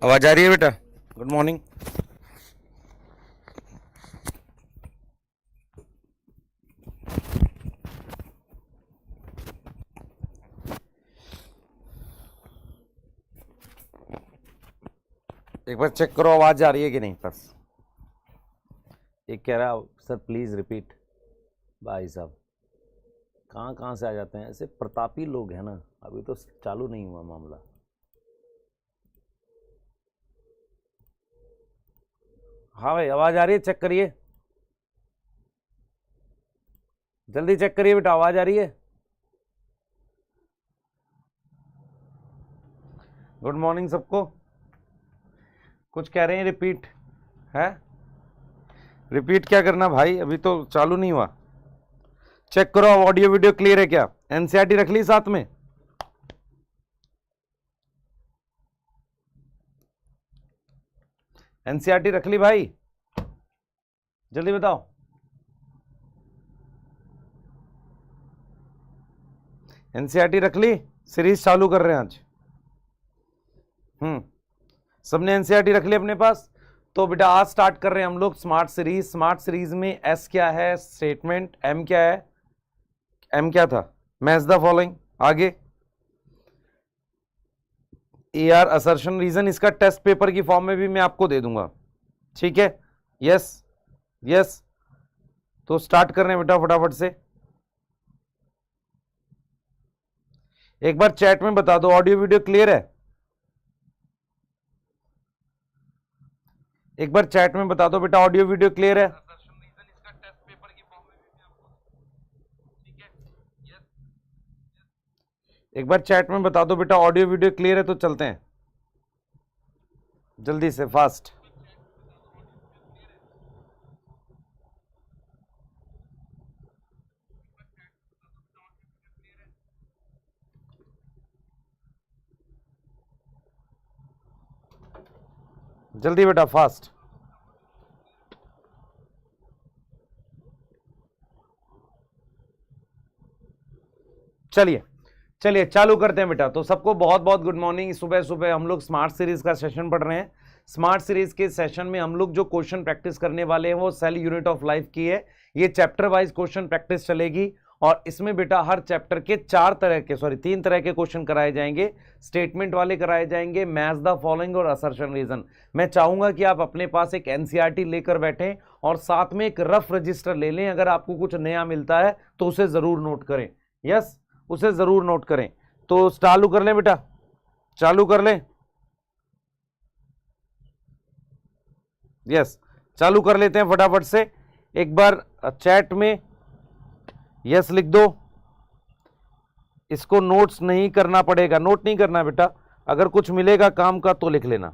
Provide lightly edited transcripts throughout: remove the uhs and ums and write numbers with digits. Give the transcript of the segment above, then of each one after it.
आवाज आ रही है बेटा? Good morning. एक बार चेक करो आवाज आ रही है कि नहीं। बस एक कह रहा सर प्लीज रिपीट। भाई साहब कहाँ कहाँ से आ जाते हैं ऐसे प्रतापी लोग हैं ना। अभी तो चालू नहीं हुआ मामला। हाँ भाई आवाज आ रही है, चेक करिए, जल्दी चेक करिए बेटा, आवाज आ रही है। गुड मॉर्निंग सबको। कुछ कह रहे हैं रिपीट है। रिपीट क्या करना भाई, अभी तो चालू नहीं हुआ। चेक करो ऑडियो वीडियो क्लियर है क्या। एनसीईआरटी रख ली साथ में? एनसीईआरटी रख ली भाई, जल्दी बताओ। एनसीईआरटी रख ली, सीरीज चालू कर रहे हैं आज। सबने एनसीईआरटी रख ली अपने पास। तो बेटा आज स्टार्ट कर रहे हैं हम लोग स्मार्ट सीरीज। स्मार्ट सीरीज में एस क्या है स्टेटमेंट, एम क्या है, एम क्या था मैच द फॉलोइंग, आगे AR असर्शन रीजन। इसका टेस्ट पेपर की फॉर्म में भी मैं आपको दे दूंगा, ठीक है। यस यस, तो स्टार्ट कर रहे हैं बेटा फटाफट से। एक बार चैट में बता दो ऑडियो वीडियो क्लियर है। एक बार चैट में बता दो बेटा ऑडियो वीडियो क्लियर है। एक बार चैट में बता दो बेटा ऑडियो वीडियो क्लियर है तो चलते हैं जल्दी से फास्ट। जल्दी बेटा फास्ट। चलिए चलिए चालू करते हैं बेटा। तो सबको बहुत बहुत गुड मॉर्निंग। सुबह सुबह हम लोग स्मार्ट सीरीज का सेशन पढ़ रहे हैं। स्मार्ट सीरीज के सेशन में हम लोग जो क्वेश्चन प्रैक्टिस करने वाले हैं वो सेल यूनिट ऑफ लाइफ की है। ये चैप्टर वाइज क्वेश्चन प्रैक्टिस चलेगी और इसमें बेटा हर चैप्टर के तीन तरह के क्वेश्चन कराए जाएंगे। स्टेटमेंट वाले कराए जाएंगे, मैच द फॉलोइंग और असर्शन रीजन। मैं चाहूंगा कि आप अपने पास एक एनसीईआरटी लेकर बैठें और साथ में एक रफ रजिस्टर ले लें। अगर आपको कुछ नया मिलता है तो उसे जरूर नोट करें। यस, उसे जरूर नोट करें। तो चालू कर लें बेटा, चालू कर लें। यस, चालू कर लेते हैं फटाफट से। एक बार चैट में यस लिख दो। इसको नोट्स नहीं करना पड़ेगा, नोट नहीं करना बेटा। अगर कुछ मिलेगा काम का तो लिख लेना।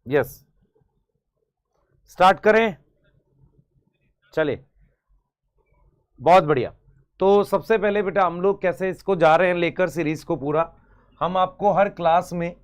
यस, स्टार्ट करें। चलिए बहुत बढ़िया। तो सबसे पहले बेटा हम लोग कैसे इसको जा रहे हैं लेकर सीरीज को पूरा। हम आपको हर क्लास में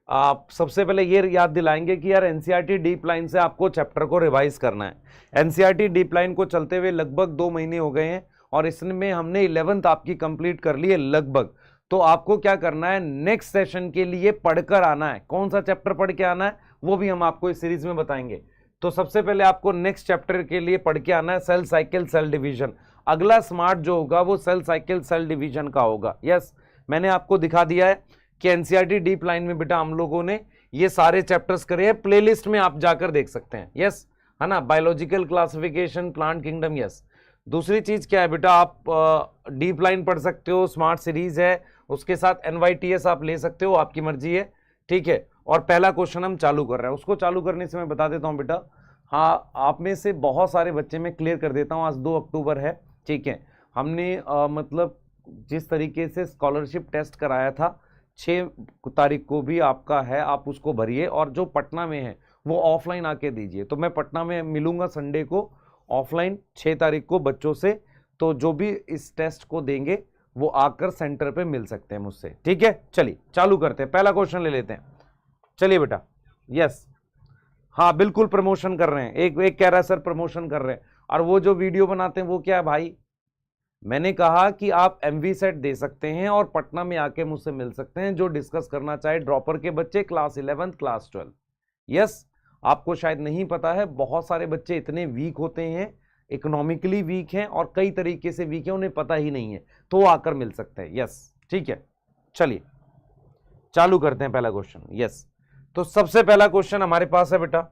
आप सबसे पहले ये याद दिलाएंगे कि यार एनसीईआरटी डीप लाइन से आपको चैप्टर को रिवाइज करना है। एनसीईआरटी डीप लाइन को चलते हुए लगभग 2 महीने हो गए हैं और इसमें हमने 11th आपकी कंप्लीट कर ली है लगभग। तो आपको क्या करना है, नेक्स्ट सेशन के लिए पढ़कर आना है। कौन सा चैप्टर पढ़ के आना है वो भी हम आपको इस सीरीज में बताएंगे। तो सबसे पहले आपको नेक्स्ट चैप्टर के लिए पढ़ के आना है सेल साइकिल सेल डिवीजन। अगला स्मार्ट जो होगा वो सेल साइकिल सेल डिवीजन का होगा। यस, मैंने आपको दिखा दिया है कि एनसीईआरटी डीप लाइन में बेटा हम लोगों ने ये सारे चैप्टर्स करे हैं। प्लेलिस्ट में आप जाकर देख सकते हैं। यस, है ना, biological classification, plant kingdom. Yes, दूसरी चीज क्या है बेटा, आप डीप लाइन पढ़ सकते हो, स्मार्ट सीरीज है, उसके साथ NYTS आप ले सकते हो, आपकी मर्जी है, ठीक है। और पहला क्वेश्चन हम चालू कर रहे हैं। उसको चालू करने से मैं बता देता हूं बेटा, हाँ आप में से बहुत सारे बच्चे, मैं क्लियर कर देता हूं, आज 2 अक्टूबर है, ठीक है। हमने मतलब जिस तरीके से स्कॉलरशिप टेस्ट कराया था 6 तारीख को भी आपका है, आप उसको भरिए। और जो पटना में है वो ऑफलाइन आके दीजिए। तो मैं पटना में मिलूंगा संडे को ऑफलाइन 6 तारीख को बच्चों से। तो जो भी इस टेस्ट को देंगे वो आकर सेंटर पे मिल सकते हैं मुझसे, ठीक है। चलिए चालू करते हैं, पहला क्वेश्चन ले लेते हैं। चलिए बेटा। यस, हाँ बिल्कुल प्रमोशन कर रहे हैं। एक एक कह रहा है सर प्रमोशन कर रहे हैं। और वो जो वीडियो बनाते हैं वो क्या है भाई, मैंने कहा कि आप एमवी सेट दे सकते हैं और पटना में आके मुझसे मिल सकते हैं, जो डिस्कस करना चाहे ड्रॉपर के बच्चे क्लास 11 क्लास 12। यस, आपको शायद नहीं पता है, बहुत सारे बच्चे इतने वीक होते हैं, इकोनॉमिकली वीक हैं और कई तरीके से वीक हैं, उन्हें पता ही नहीं है, तो वो आकर मिल सकते हैं। यस, ठीक है, चलिए चालू करते हैं पहला क्वेश्चन। यस, तो सबसे पहला क्वेश्चन हमारे पास है बेटा,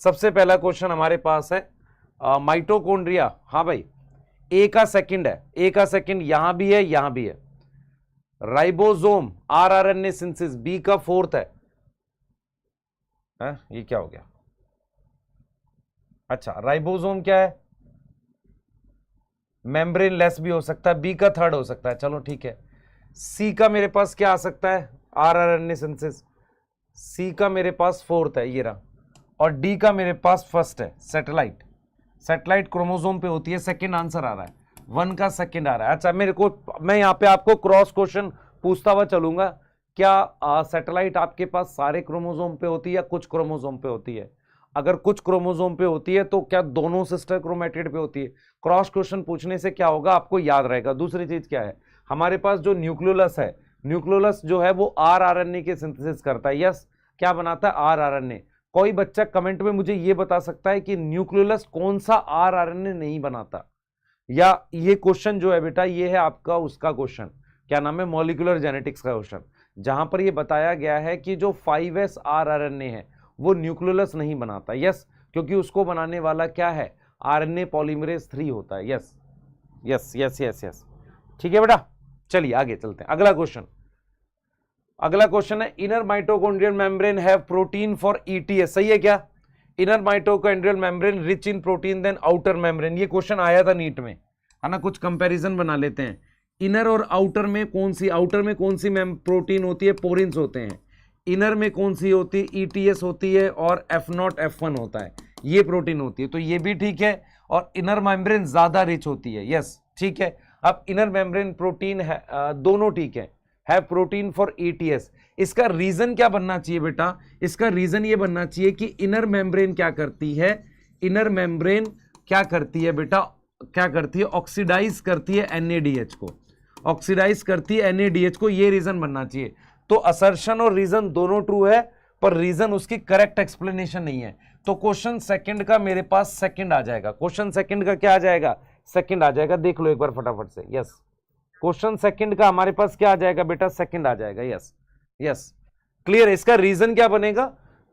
सबसे पहला क्वेश्चन हमारे पास है माइटोकॉन्ड्रिया। हाँ भाई, ए का सेकंड है, ए का सेकंड यहां भी है, यहां भी है। राइबोसोम आरआरएनए सिंथेसिस बी का फोर्थ है। ये क्या हो गया? अच्छा, राइबोसोम क्या है? मेम्ब्रेन लेस भी हो सकता है, बी का थर्ड हो सकता है, चलो ठीक है। सी का मेरे पास क्या आ सकता है? आरआरएनए सिंथेसिस, सी का मेरे पास फोर्थ है, ये रहा। और डी का मेरे पास फर्स्ट है, सैटेलाइट। सैटेलाइट क्रोमोसोम पे होती है, सेकंड आंसर आ रहा है, 1 का सेकंड आ रहा है। अच्छा, मेरे को, मैं यहाँ पे आपको क्रॉस क्वेश्चन पूछता हुआ चलूंगा, क्या सैटेलाइट आपके पास सारे क्रोमोसोम पे होती है या कुछ क्रोमोसोम पे होती है? अगर कुछ क्रोमोसोम पे होती है तो क्या दोनों सिस्टर क्रोमेटिड पे होती है? क्रॉस क्वेश्चन पूछने से क्या होगा, आपको याद रहेगा। दूसरी चीज क्या है, हमारे पास जो न्यूक्लियोलस है, न्यूक्लियोलस जो है वो आरआरएनए के सिंथेसिस करता है। यस, क्या बनाता है? आरआरएनए। कोई बच्चा कमेंट में मुझे ये बता सकता है कि न्यूक्लियोलस कौन सा आरआरएनए नहीं बनाता? या ये क्वेश्चन जो है बेटा, ये है आपका उसका क्वेश्चन, क्या नाम है, मॉलिक्यूलर जेनेटिक्स का क्वेश्चन, जहां पर ये बताया गया है कि जो 5s आरआरएनए है वो न्यूक्लियोलस नहीं बनाता। यस, क्योंकि उसको बनाने वाला क्या है, आरएनए पॉलीमरेज 3 होता है। Yes yes yes yes yes, ठीक है बेटा। चलिए आगे चलते हैं, अगला क्वेश्चन। अगला क्वेश्चन है, inner mitochondrial membrane have protein for ETS. सही है क्या? Inner mitochondrial membrane rich in protein than outer membrane. ये क्वेश्चन आया था नीट में, है ना। कुछ कंपैरिजन बना लेते हैं, इनर और आउटर में कौन सी, आउटर में कौन सी प्रोटीन होती है? पोरिन्स होते हैं। इनर में कौन सी होती है? ईटीएस होती है और F0 F1 होता है, ये प्रोटीन होती है। तो ये भी ठीक है, और इनर मेम्ब्रेन ज्यादा रिच होती है। यस, ठीक है। अब इनर मेम्ब्रेन प्रोटीन है, दोनों ठीक है, है प्रोटीन फॉर ईटीएस। इसका रीजन क्या बनना चाहिए बेटा? इसका रीजन ये बनना चाहिए कि इनर मेम्ब्रेन क्या करती है, इनर मेम्ब्रेन क्या करती है बेटा, क्या करती है? ऑक्सीडाइज करती है NADH को, ऑक्सीडाइज करती है NADH को, ये रीजन बनना चाहिए। तो असर्शन और रीजन दोनों ट्रू है, पर रीजन उसकी करेक्ट एक्सप्लेनेशन नहीं है। तो क्वेश्चन सेकंड का मेरे पास सेकंड आ जाएगा। क्वेश्चन सेकंड का क्या आ जाएगा? सेकंड आ जाएगा, देख लो एक बार फटाफट से। यस, क्वेश्चन सेकंड का हमारे पास क्या आ जाएगा बेटा? सेकंड आ जाएगा। यस यस, क्लियर है। इसका रीजन क्या बनेगा?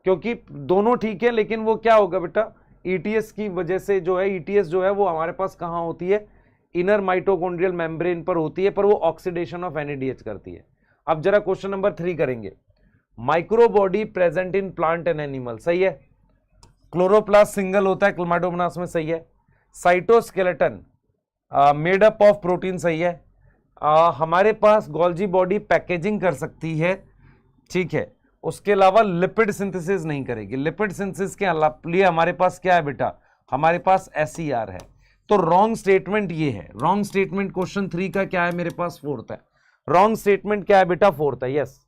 क्योंकि दोनों ठीक है, लेकिन वो क्या होगा बेटा, ईटीएस की वजह से जो है, ईटीएस जो है वो हमारे पास कहां होती है? इनर माइटोकॉन्ड्रियल मेम्ब्रेन पर होती है, पर वो ऑक्सीडेशन ऑफ NADH करती है। अब जरा क्वेश्चन नंबर 3 करेंगे। Microbody present in plant and animal, सही है। क्लोरोप्लास्ट सिंगल होता है क्लोमाटोमोनास में, सही है। Cytoskeleton made up of protein, सही है। हमारे पास गोल्जी बॉडी पैकेजिंग कर सकती है, ठीक है। उसके अलावा लिपिड सिंथेसिस नहीं करेगी। लिपिड सिंथेसिस के लिए हमारे पास क्या है बेटा? हमारे पास SER है। तो रॉन्ग स्टेटमेंट ये है, रॉन्ग स्टेटमेंट क्वेश्चन 3 का क्या है? मेरे पास फोर्थ है। रॉन्ग स्टेटमेंट क्या है बेटा? फोर्थ है। यस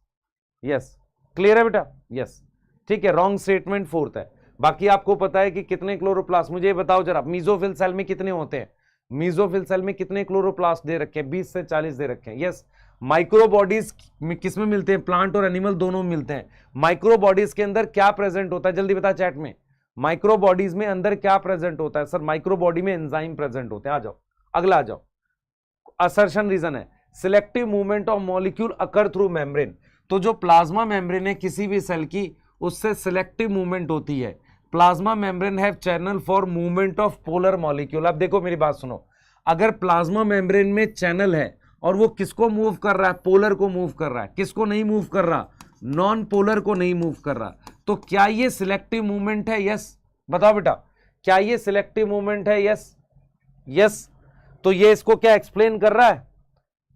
यस, क्लियर है बेटा? यस, ठीक है, रॉन्ग स्टेटमेंट फोर्थ है। बाकी आपको पता है कि कितने क्लोरोप्लास्ट, मुझे बताओ जरा, मीजोफिल सेल में कितने होते हैं? मीजोफिल सेल में कितने क्लोरोप्लास्ट दे रखे हैं? 20 से 40 दे रखे हैं। यस, माइक्रोबॉडीज में किस में मिलते हैं? प्लांट और एनिमल दोनों में मिलते हैं। माइक्रोबॉडीज के अंदर क्या प्रेजेंट होता है? जल्दी बता चैट में, माइक्रोबॉडीज में अंदर क्या प्रेजेंट होता है? सर माइक्रोबॉडी में एंजाइम प्रेजेंट होते हैं। आ जाओ, अगला आ जाओ। असर्शन रीजन है, selective movement of molecule occur through membrane. तो जो प्लाज्मा मेम्ब्रेन है किसी भी सेल की, उससे सिलेक्टिव मूवमेंट होती है। Plasma membrane have channel for movement of polar molecule. अब देखो मेरी बात सुनो, अगर प्लाज्मा मेम्ब्रेन में चैनल है और वो किसको मूव कर रहा है? पोलर को मूव कर रहा है। किसको नहीं मूव कर रहा? नॉन पोलर को नहीं मूव कर रहा। तो क्या ये सिलेक्टिव मूवमेंट है? यस, बताओ बेटा, क्या ये सिलेक्टिव मूवमेंट है? यस यस, तो ये इसको क्या एक्सप्लेन कर रहा है?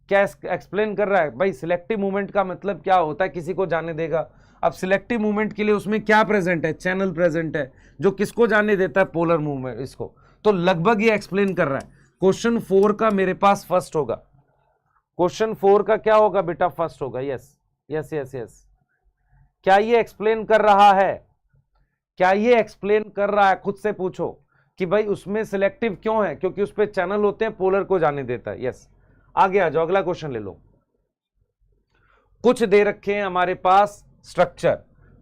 क्या एक्सप्लेन कर रहा है भाई? सिलेक्टिव मूवमेंट का मतलब क्या होता है, किसी को जाने देगा। अब सिलेक्टिव मूवमेंट के लिए उसमें क्या प्रेजेंट है? चैनल प्रेजेंट है, जो किसको जाने देता है? पोलर मूवमेंट इसको। तो लगभग ये एक्सप्लेन कर रहा है। क्वेश्चन 4 का मेरे पास फर्स्ट होगा। क्वेश्चन 4 का क्या होगा बेटा? फर्स्ट होगा। यस यस यस यस, क्या ये एक्सप्लेन कर रहा है? क्या ये एक्सप्लेन कर रहा है? खुद से पूछो, कि भाई उसमें सिलेक्टिव क्यों है, क्योंकि उस पर चैनल होते हैं, पोलर को जाने देता है। यस, आगे आ जाओ, अगला क्वेश्चन ले लो। कुछ दे रखे हैं हमारे पास स्ट्रक्चर,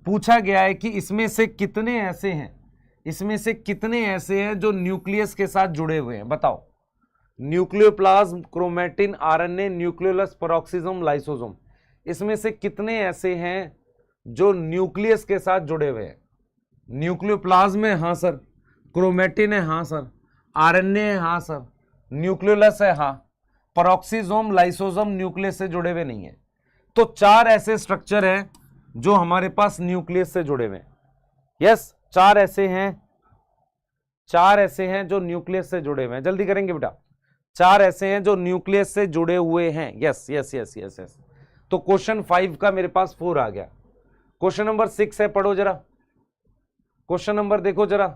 पूछा गया है कि इसमें से कितने ऐसे हैं, इसमें से कितने ऐसे हैं जो न्यूक्लियस के साथ जुड़े हुए हैं, बताओ। Nucleoplasm, chromatin, RNA, nucleolus, peroxisome, lysosome, इसमें से कितने ऐसे हैं जो न्यूक्लियस के साथ जुड़े हुए हैं? न्यूक्लियोप्लाज्म है, हाँ सर। क्रोमैटिन है, हाँ सर। आरएनए है, हाँ सर। न्यूक्लियोलस है, हाँ। पेरोक्सिसोम, लाइसोसोम न्यूक्लियस से जुड़े हुए नहीं है। तो 4 ऐसे स्ट्रक्चर हैं जो हमारे पास न्यूक्लियस से जुड़े हुए हैं। यस, 4 ऐसे हैं, 4 ऐसे हैं जो न्यूक्लियस से जुड़े हुए हैं। जल्दी करेंगे बेटा। 4 ऐसे हैं जो न्यूक्लियस से जुड़े हुए हैं। Yes yes yes yes yes. तो क्वेश्चन 5 का मेरे पास 4 आ गया। क्वेश्चन नंबर 6 है, पढ़ो जरा। क्वेश्चन नंबर देखो जरा।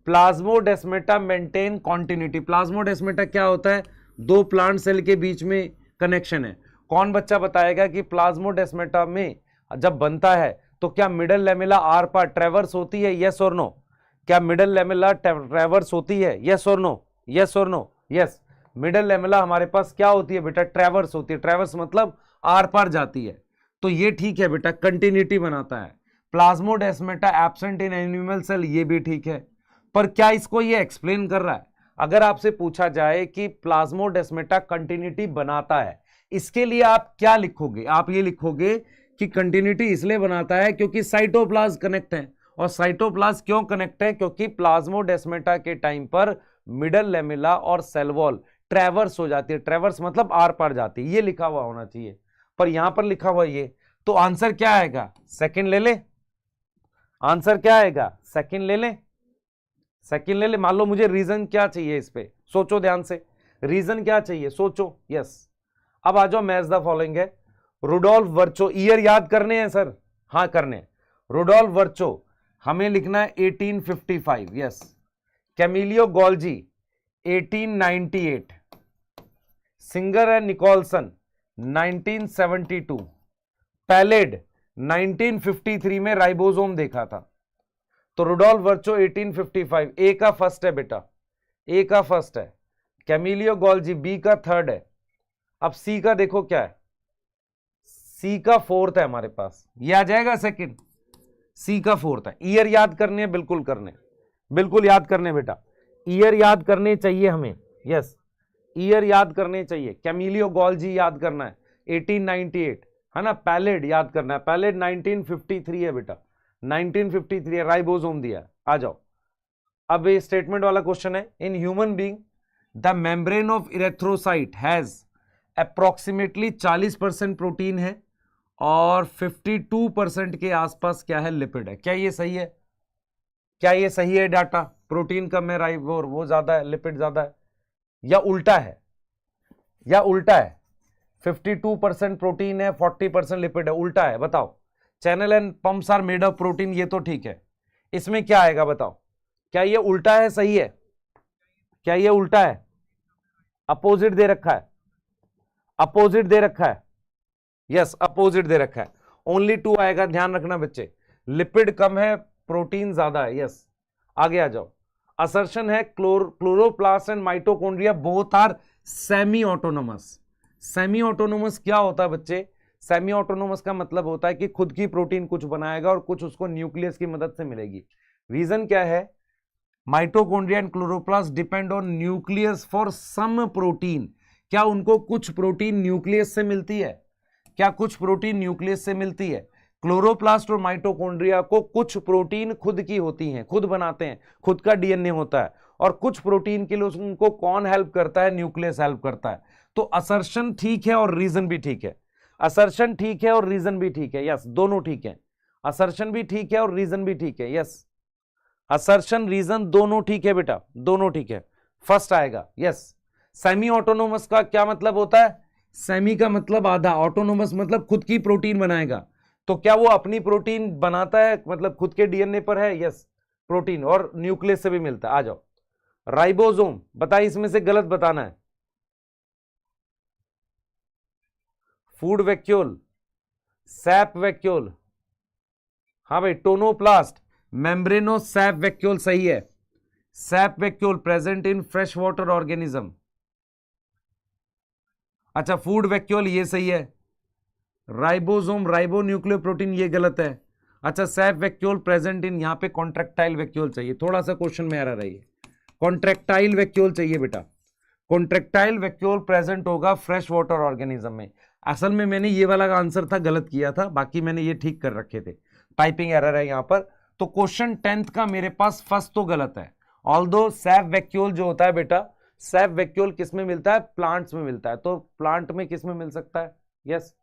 Plasmodesmata maintain continuity. प्लाज्मोडेस्मेटा क्या होता है? 2 प्लांट सेल के बीच में कनेक्शन है। कौन बच्चा बताएगा कि प्लाज्मोडेस्मेटा में जब बनता है तो क्या मिडल लेमेला आर पार ट्रेवर्स होती है? यस और नो। क्या मिडल लेमेला ट्रेवर्स होती है? यस और नो, यस और नो। यस, मिडल लेमेला हमारे पास क्या होती है बेटा? ट्रेवर्स होती है। ट्रेवर्स मतलब आर पार जाती है। तो ये ठीक है बेटा, कंटिन्यूटी बनाता है। Plasmodesmata absent in animal cell, ये भी ठीक है। पर क्या इसको ये एक्सप्लेन कर रहा है? अगर आपसे पूछा जाए कि प्लाज्मोडेस्मेटा कंटिन्यूटी बनाता है, इसके लिए आप क्या लिखोगे? आप ये लिखोगे कि कंटिन्यूटी इसलिए बनाता है क्योंकि साइटोप्लाज्म कनेक्ट है। और साइटोप्लाज्म क्यों कनेक्ट है? क्योंकि प्लाज्मोडेस्मेटा के टाइम पर मिडल लेमेला और सेल वॉल ट्रेवर्स हो जाती है। ट्रेवर्स मतलब आर पार जाती है। ये लिखा हुआ होना चाहिए, पर यहां पर लिखा हुआ ये। तो आंसर क्या आएगा? सेकंड ले ले। आंसर क्या आएगा? सेकंड ले ले, सेकंड ले ले। मान लो मुझे रीजन क्या चाहिए इस पे, सोचो ध्यान से। रीजन क्या चाहिए, सोचो। यस, अब आ जाओ। मैच द फॉलोइंग है। रुडोल्फ वर्चो, ईयर याद करने हैं सर? हाँ करने हैं। रुडोल्फ वर्चो हमें लिखना है 1855। यस। Camillo Golgi 1898। सिंगर है निकोलसन 1972। पैलेड 1953 में राइबोसोम देखा था। तो रुडोल्फ वर्चो 1855। ए का फर्स्ट है बेटा, ए का फर्स्ट है। कैमिलियो गोल्जी बी का थर्ड है। अब सी का देखो क्या है, सी का फोर्थ है हमारे पास। ये आ जाएगा सेकंड। सी का फोर्थ है। ईयर याद करने हैं, बिल्कुल करने, बिल्कुल याद करने बेटा। ईयर याद करने चाहिए हमें। यस, ईयर याद करने चाहिए। कैमिलियो गोल्जी याद करना है 1898 है ना। पैलेड याद करना है, पैलेड 1953 है बेटा, 1953 है। राइबोसोम दिया है। आ जाओ, अब ये स्टेटमेंट वाला क्वेश्चन है। In human being the membrane of erythrocyte has approximately 40% protein है और 52% के आसपास क्या है? लिपिड है। क्या ये सही है? क्या ये सही है डाटा? प्रोटीन कम है, राइबो वो ज्यादा है, लिपिड ज्यादा है, या उल्टा है? या उल्टा है? 52% प्रोटीन है, 40% लिपिड है, उल्टा है? बताओ। Channel and pumps are made of protein, ये तो ठीक है। इसमें क्या आएगा बताओ? क्या ये उल्टा है, सही है? क्या ये उल्टा है? अपोजिट दे रखा है, अपोजिट दे रखा है। यस, अपोजिट दे रखा है। ओनली 2 आएगा, ध्यान रखना बच्चे। लिपिड कम है, प्रोटीन ज्यादा है। यस, आगे आ जाओ। असर्शन है chloroplast and mitochondria both are semi autonomous. Semi autonomous क्या होता है बच्चे? सेमी ऑटोनोमस का मतलब होता है कि खुद की प्रोटीन कुछ बनाएगा और कुछ उसको न्यूक्लियस की मदद से मिलेगी। रीजन क्या है? Mitochondria and chloroplast depend on nucleus for some protein. क्या उनको कुछ प्रोटीन न्यूक्लियस से मिलती है? क्या कुछ प्रोटीन न्यूक्लियस से मिलती है? क्लोरोप्लास्ट और माइटोकॉन्ड्रिया को कुछ प्रोटीन खुद की होती हैं, खुद बनाते हैं, खुद का डीएनए होता है। और कुछ प्रोटीन के लिए उनको कौन हेल्प करता है? न्यूक्लियस हेल्प करता है। तो असर्शन ठीक है और रीजन भी ठीक है। असर्शन ठीक है और रीजन भी ठीक है। यस, दोनों ठीक है। असर्शन भी ठीक है और रीजन भी ठीक है। यस, असर्शन रीजन दोनों ठीक है बेटा, दोनों ठीक है। फर्स्ट आएगा। यस। सेमी ऑटोनोमस का क्या मतलब होता है? सेमी का मतलब आधा, ऑटोनोमस मतलब खुद की प्रोटीन बनाएगा। तो क्या वो अपनी प्रोटीन बनाता है, मतलब खुद के डीएनए पर है? यस, प्रोटीन और न्यूक्लियस से भी मिलता है। आ जाओ। राइबोसोम बताइए, इसमें से गलत बताना है। फूड वैक्यूल, सैप वैक्यूल, हाँ भाई। टोनोप्लास्ट, मेम्ब्रेनो सैप वैक्यूल सही है। SAP vacuole present in fresh water organism. अच्छा, फूड वैक्यूल ये सही है। राइबोसोम राइबो न्यूक्लियोप्रोटीन ये गलत है। अच्छा, सैप वैक्यूल प्रेजेंट इन, यहां पे कॉन्ट्रेक्टाइल वैक्यूल चाहिए, थोड़ा सा क्वेश्चन में एरर है ये, कॉन्ट्रेक्टाइल वैक्यूल चाहिए बेटा। कॉन्ट्रेक्टाइल वैक्यूल प्रेजेंट होगा फ्रेश वाटर ऑर्गेनिज्म में। असल में मैंने ये वाला आंसर था गलत किया था, बाकी मैंने ये ठीक कर रखे थे, टाइपिंग एरर है यहां पर। तो क्वेश्चन 10th का मेरे पास फर्स्ट तो गलत है। ऑल्दो सैप वैक्यूल जो होता है बेटा, सैप वैक्यूल किस में मिलता है? प्लांट्स में मिलता है। तो प्लांट में किस में मिल सकता है? यस,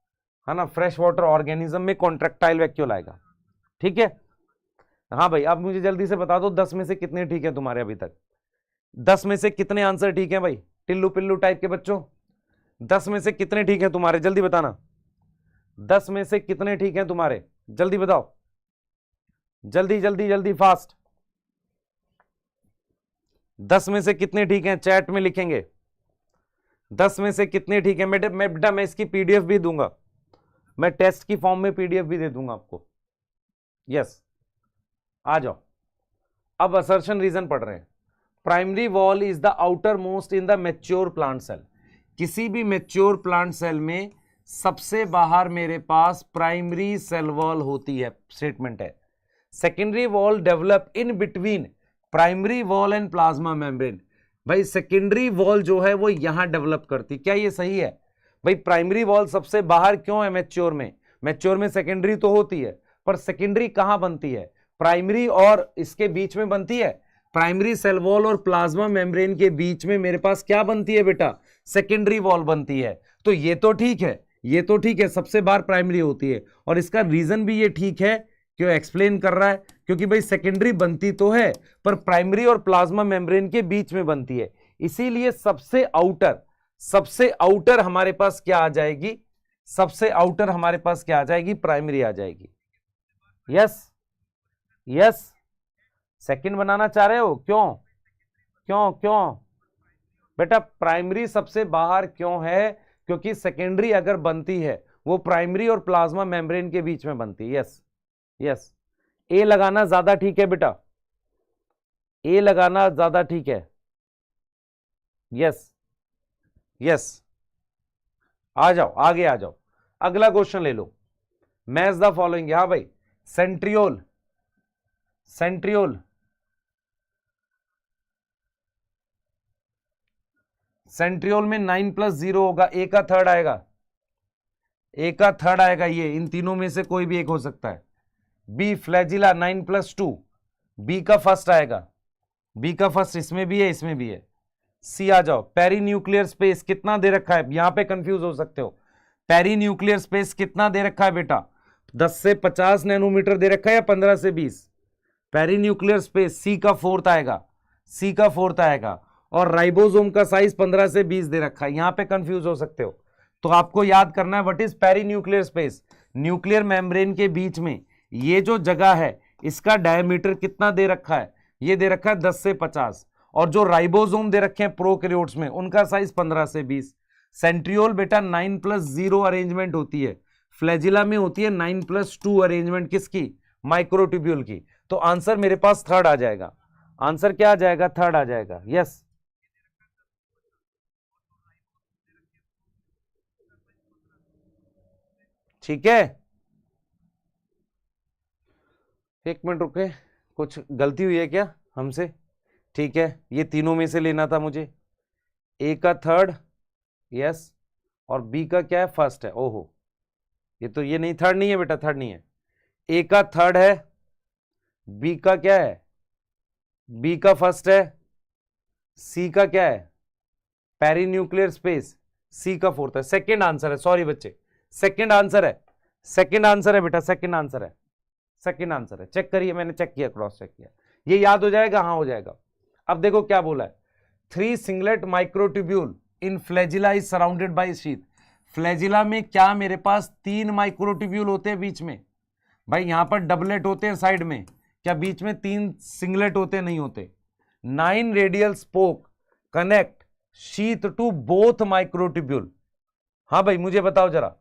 है ना, फ्रेश वाटर ऑर्गेनिज्म में कॉन्ट्रेक्टाइल वैक्यूल आएगा। ठीक है, हाँ भाई, अब मुझे जल्दी से बता दो 10 में से कितने ठीक है तुम्हारे अभी तक? 10 में से कितने आंसर ठीक है भाई? टिल्लू पिल्लू टाइप के बच्चों, 10 में से कितने ठीक है तुम्हारे? जल्दी बताना, 10 में से कितने ठीक है तुम्हारे? जल्दी बताओ, जल्दी जल्दी जल्दी फास्ट। 10 में से कितने ठीक हैं? चैट में लिखेंगे 10 में से कितने ठीक है। बेटा मैं इसकी पीडीएफ भी दूंगा, मैं टेस्ट की फॉर्म में पीडीएफ भी दे दूंगा आपको। यस, आ जाओ। अब असर्शन रीजन पढ़ रहे हैं। Primary wall is the outermost in the mature plant cell. किसी भी मैच्योर प्लांट सेल में सबसे बाहर मेरे पास प्राइमरी सेल वॉल होती है, स्टेटमेंट है। Secondary wall develop in between primary wall and plasma membrane. भाई सेकेंडरी वॉल जो है वो यहां डेवलप करती, क्या ये सही है? भाई प्राइमरी वॉल सबसे बाहर क्यों है मैच्योर में? मैच्योर में सेकेंडरी तो होती है, पर सेकेंडरी कहां बनती है? प्राइमरी और इसके बीच में बनती है। प्राइमरी सेल वॉल और प्लाज्मा मेम्ब्रेन के बीच में मेरे पास क्या बनती है बेटा? सेकेंडरी वॉल बनती है। तो ये तो ठीक है, ये तो ठीक है, सबसे बाहर प्राइमरी होती है। और इसका रीजन भी ये ठीक है, क्यों एक्सप्लेन कर रहा है? क्योंकि भाई सेकेंडरी बनती तो है पर प्राइमरी और प्लाज्मा मेम्ब्रेन के बीच में बनती है, इसीलिए सबसे आउटर हमारे पास क्या आ जाएगी? सबसे आउटर हमारे पास क्या आ जाएगी? प्राइमरी आ जाएगी। यस यस, सेकंड बनाना चाह रहे हो? क्यों क्यों क्यों बेटा? प्राइमरी सबसे बाहर क्यों है? क्योंकि सेकेंडरी अगर बनती है वो प्राइमरी और प्लाज्मा मेम्ब्रेन के बीच में बनती है। यस यस, ए लगाना ज्यादा ठीक है बेटा, ए लगाना ज्यादा ठीक है। यस यस, आ जाओ आगे आ जाओ, अगला क्वेश्चन ले लो। Match the following. हाँ भाई, सेंट्रियोल, सेंट्रियोल सेंट्रियोल में 9+0 होगा, ए का थर्ड आएगा, ए का थर्ड आएगा, ये इन तीनों में से कोई भी एक हो सकता है। बी फ्लैजिला 9+2, बी का फर्स्ट आएगा, बी का फर्स्ट इसमें भी है इसमें भी है। सी आ जाओ, पेरी न्यूक्लियर स्पेस कितना दे रखा है? यहां पे कंफ्यूज हो सकते हो। पेरी न्यूक्लियर स्पेस कितना दे रखा है बेटा? 10 से 50 नैनोमीटर दे रखा है या 15 से 20? पेरी न्यूक्लियर स्पेस सी का फोर्थ आएगा, सी का फोर्थ आएगा। और राइबोसोम का साइज 15 से 20 दे रखा है, यहां पे कंफ्यूज हो सकते हो। तो आपको याद करना है what is perinuclear space. Nuclear membrane के बीच में ये जो जगह है इसका डायमीटर कितना दे रखा है? ये दे रखा है 10 से 50। और जो राइबोसोम दे रखे हैं प्रोकैरियोट्स में उनका साइज 15 से 20। सेंट्रियोल बेटा 9+0 अरेंजमेंट होती है, फ्लैजिला में होती है 9+2 अरेंजमेंट। किसकी? माइक्रोट्यूब्यूल की। तो आंसर मेरे पास थर्ड आ जाएगा। आंसर क्या आ जाएगा? थर्ड आ जाएगा। यस, ठीक है, एक मिनट रुके, कुछ गलती हुई है क्या हमसे? ठीक है, ये तीनों में से लेना था मुझे, ए का थर्ड, यस, और बी का क्या है? फर्स्ट है। ओहो, ये तो ये नहीं, थर्ड नहीं है बेटा, थर्ड नहीं है। ए का थर्ड है, बी का क्या है? बी का फर्स्ट है, सी का क्या है? पेरीन्यूक्लियर स्पेस, सी का फोर्थ है। सेकंड आंसर है, सॉरी बच्चे, सेकंड आंसर है, सेकंड आंसर है बेटा, सेकंड आंसर है, सेकंड आंसर है। चेक करिए, मैंने चेक किया, क्रॉस चेक किया, ये याद हो जाएगा। हाँ हो जाएगा। अब देखो क्या बोला है, 3 singlet microtubule in flagella is surrounded by sheath. Flagella में क्या मेरे पास 3 माइक्रोट्यूब्यूल होते हैं बीच में? भाई यहां पर डबलेट होते हैं साइड में, क्या बीच में 3 सिंगलेट होते? नहीं होते। 9 radial spoke connect sheath to both microtubule. हाँ भाई मुझे बताओ जरा,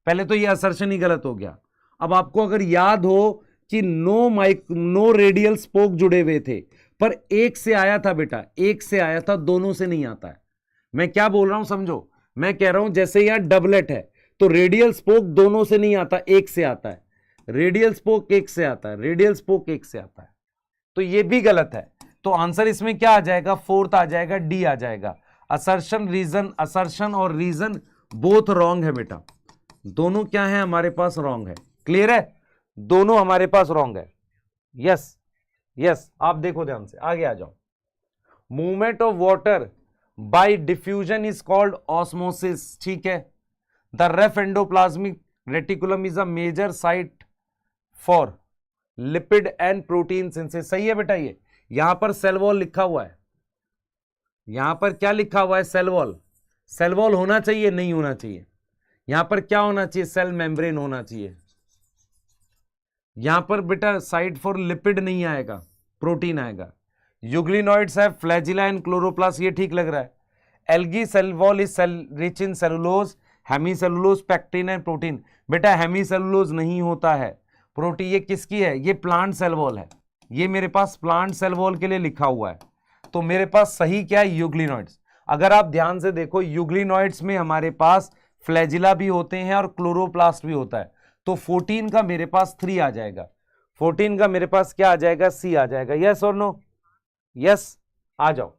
पहले तो ये असर्शन ही गलत हो गया। अब आपको अगर याद हो कि नो रेडियल स्पोक जुड़े हुए थे पर एक से आया था बेटा, एक से आया था, दोनों से नहीं आता है। मैं क्या बोल रहा हूं समझो, मैं कह रहा हूं जैसे यहां डबलेट है तो रेडियल स्पोक दोनों से नहीं आता, एक से आता है। रेडियल स्पोक एक से आता है, रेडियल स्पोक एक से आता है, तो ये भी गलत है। तो आंसर इसमें क्या आ जाएगा, फोर्थ आ जाएगा, डी आ जाएगा। असर्शन रीजन, असर्शन और रीजन बोथ रॉन्ग है बेटा, दोनों क्या है हमारे पास, रॉन्ग है। क्लियर है, दोनों हमारे पास रॉन्ग है। यस यस, आप देखो ध्यान से, आगे आ जाओ। Movement of water by diffusion is called osmosis, ठीक है। The rough endoplasmic reticulum is a major site for lipid and protein synthesis, सही है बेटा। ये यहां पर सेल वॉल लिखा हुआ है, यहां पर क्या लिखा हुआ है, सेल वॉल। सेल वॉल होना चाहिए, नहीं होना चाहिए। यहां पर क्या होना चाहिए, सेल मेम्ब्रेन होना चाहिए। यहां पर बेटा साइट फॉर लिपिड नहीं आएगा, प्रोटीन आएगा। यूग्लिनॉइड्स है, फ्लैजिला एंड क्लोरोप्लास्ट, ये ठीक लग रहा है। Algae cell wall is cell rich in cellulose, hemicellulose, pectin and protein. बेटा हेमीसेलुलोज नहीं होता है, प्रोटीन। ये किसकी है, ये प्लांट सेल वॉल है, ये मेरे पास प्लांट सेल वॉल के लिए लिखा हुआ है। तो मेरे पास सही क्या है, यूग्लिनॉइड्स। अगर आप ध्यान से देखो, यूग्लिनॉइड्स में हमारे पास फ्लैजिला भी होते हैं और क्लोरोप्लास्ट भी होता है। तो 14 का मेरे पास 3 आ जाएगा, 14 का मेरे पास क्या आ जाएगा, सी आ जाएगा। यस और नो, यस। आ जाओ,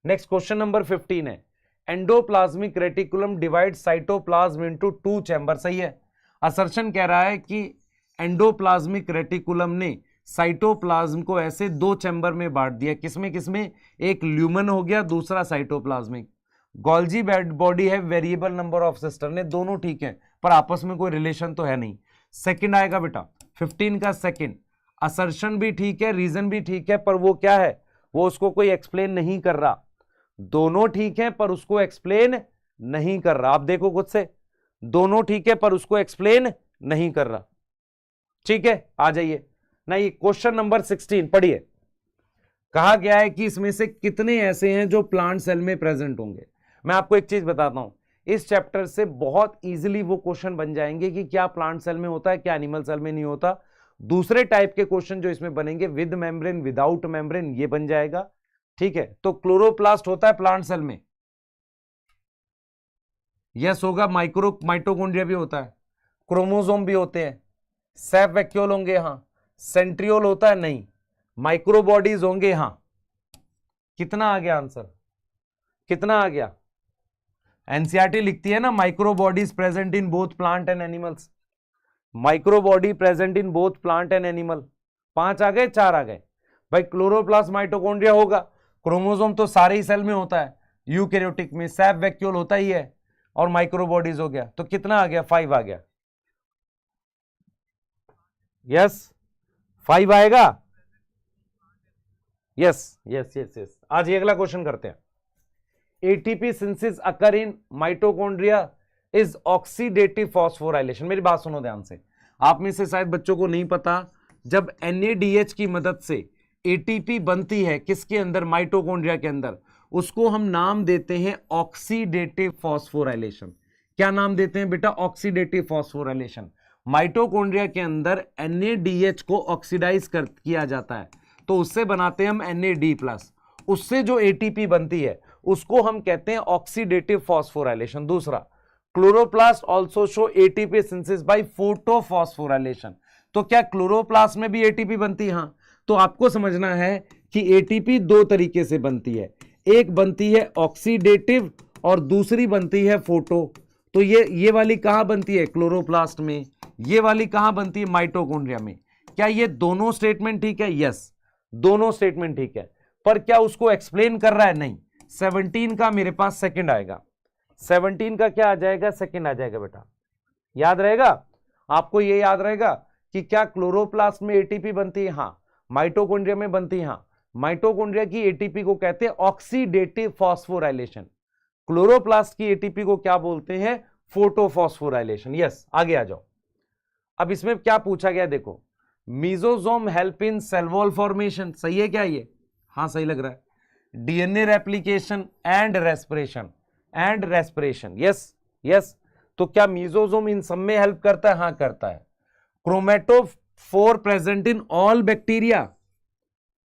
नेक्स्ट क्वेश्चन नंबर 15 है। Endoplasmic reticulum divide cytoplasm into 2 chamber, सही है। असर्शन कह रहा है कि एंडोप्लाज्मिक रेटिकुलम ने साइटोप्लाज्म को ऐसे 2 चैम्बर में बांट दिया, किसमें किसमें, एक ल्यूमन हो गया, दूसरा साइटोप्लाज्मिक। गोल्जी बॉडी है, वेरिएबल नंबर ऑफ सिस्टर ने, दोनों ठीक है पर आपस में कोई रिलेशन तो है नहीं। सेकंड आएगा बेटा 15 का सेकंड। असर्शन भी ठीक है, रीजन भी ठीक है, पर वो क्या है, वो उसको कोई एक्सप्लेन नहीं कर रहा। दोनों ठीक है पर उसको एक्सप्लेन नहीं कर रहा। आप देखो खुद से, दोनों ठीक है पर उसको एक्सप्लेन नहीं कर रहा। ठीक है, आ जाइए। नहीं, क्वेश्चन नंबर 16 पढ़िए। कहा गया है कि इसमें से कितने ऐसे हैं जो प्लांट सेल में प्रेजेंट होंगे। मैं आपको एक चीज बताता हूं, इस चैप्टर से बहुत इजीली वो क्वेश्चन बन जाएंगे कि क्या प्लांट सेल में होता है, क्या एनिमल सेल में नहीं होता। दूसरे टाइप के क्वेश्चन जो इसमें बनेंगे, विद मेम्ब्रेन, विदाउट मेम्ब्रेन, ये बन जाएगा। ठीक है, तो क्लोरोप्लास्ट होता है प्लांट सेल में, यस होगा। माइटोकॉन्ड्रिया भी होता है, क्रोमोसोम भी होते हैं, सेफ वैक्यूल होंगे, हाँ। सेंट्रियोल होता है, नहीं। माइक्रोबॉडीज होंगे, हाँ। कितना आ गया आंसर, कितना आ गया। एनसीईआरटी लिखती है ना, microbodies present in both plant and animals. Microbody present in both plant and animal. 5 आ गए, 4 आ गए भाई। क्लोरोप्लास्ट माइटोकॉन्ड्रिया होगा, क्रोमोसोम तो सारे ही सेल में होता है, यूकैरियोटिक में सैप वैक्यूल होता ही है, और माइक्रोबॉडीज हो गया। तो कितना आ गया, 5 आ गया। यस 5 आएगा, यस यस यस यस। आज ये अगला क्वेश्चन करते हैं। ATP synthesis occur in mitochondria is oxidative phosphorylation. मेरी बात सुनो ध्यान से, आप में से शायद बच्चों को नहीं पता, जब NADH की मदद से एटीपी बनती है किसके अंदर, माइटोकॉन्ड्रिया के अंदर, उसको हम नाम देते हैं ऑक्सीडेटिव फॉस्फोराइलेशन। क्या नाम देते हैं बेटा, ऑक्सीडेटिव फॉस्फोराइलेशन। माइटोकॉन्ड्रिया के अंदर NADH को ऑक्सीडाइज किया जाता है, तो उससे बनाते हैं हम NAD+। उससे जो एटीपी बनती है उसको हम कहते हैं ऑक्सीडेटिव फॉस्फोराइलेशन। दूसरा, chloroplast also show ATP synthesis by photophosphorylation. तो क्या क्लोरोप्लास्ट में भी एटीपी बनती है, हाँ। तो आपको समझना है कि एटीपी 2 तरीके से बनती है, एक बनती है ऑक्सीडेटिव और दूसरी बनती है फोटो। तो ये वाली कहां बनती है, क्लोरोप्लास्ट में, ये वाली कहां बनती है, माइटोकॉन्ड्रिया में। क्या ये दोनों स्टेटमेंट ठीक है, यस दोनों स्टेटमेंट ठीक है, पर क्या उसको एक्सप्लेन कर रहा है, नहीं। 17 का मेरे पास सेकंड आएगा, 17 का क्या आ जाएगा, सेकंड आ जाएगा बेटा। याद रहेगा आपको, ये याद रहेगा कि क्या क्लोरोप्लास्ट में एटीपी बनती है, हाँ। माइटोकॉन्ड्रिया में बनती है, हाँ। माइटोकॉन्ड्रिया की एटीपी को कहते हैं ऑक्सीडेटिव फॉस्फोराइलेशन, क्लोरोप्लास्ट की एटीपी को क्या बोलते हैं, फोटोफॉस्फोराइलेशन। यस, आगे आ जाओ। अब इसमें क्या पूछा गया, देखो, mesosome help in cell wall formation, सही है क्या ये, हाँ सही लग रहा है। DNA replication and respiration, yes yes. तो क्या मीजोसोम इन सब में हेल्प करता है, हाँ करता है। Chromatophore present in all bacteria,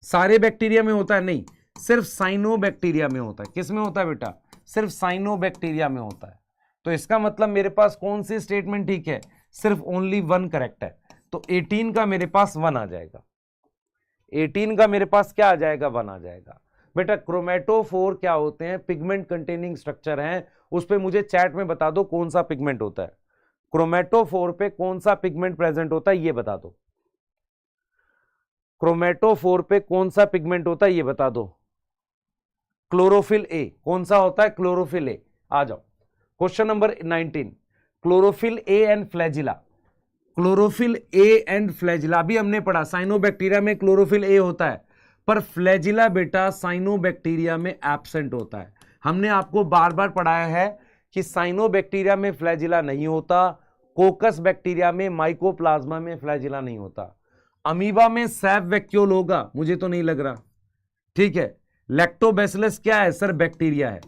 सारे बैक्टीरिया में होता है नहीं, सिर्फ साइनोबैक्टीरिया में होता है। किस में होता है बेटा? सिर्फ साइनोबैक्टीरिया में होता है। तो इसका मतलब मेरे पास कौन सी स्टेटमेंट ठीक है? सिर्फ ओनली वन करेक्ट है। तो 18 का मेरे पास 1 आ जाएगा। 18 का मेरे पास क्या आ जाएगा? 1 आ जाएगा। बेटा क्रोमेटोफोर क्या होते हैं? पिगमेंट कंटेनिंग स्ट्रक्चर हैं। उस पे मुझे चैट में बता दो कौन सा पिगमेंट होता है। क्रोमेटोफोर पे कौन सा पिगमेंट प्रेजेंट होता है ये बता दो। क्रोमेटोफोर पे कौन सा पिगमेंट होता है ये बता दो। Chlorophyll A. कौन सा होता है? Chlorophyll A. आ जाओ question number 19। Chlorophyll A and flagella. Chlorophyll A and flagella अभी हमने पढ़ा, साइनोबैक्टीरिया में क्लोरोफिल ए होता है, पर फ्लैजिला बेटा साइनोबैक्टीरिया में एब्सेंट होता है। हमने आपको बार बार पढ़ाया है कि साइनोबैक्टीरिया में फ्लैजिला नहीं होता, कोकस बैक्टीरिया में, माइकोप्लाज्मा में फ्लैजिला नहीं होता। अमीबा में सैप वैक्यूल होगा, मुझे तो नहीं लग रहा। ठीक है। लैक्टोबैसिलस क्या है सर? बैक्टीरिया है।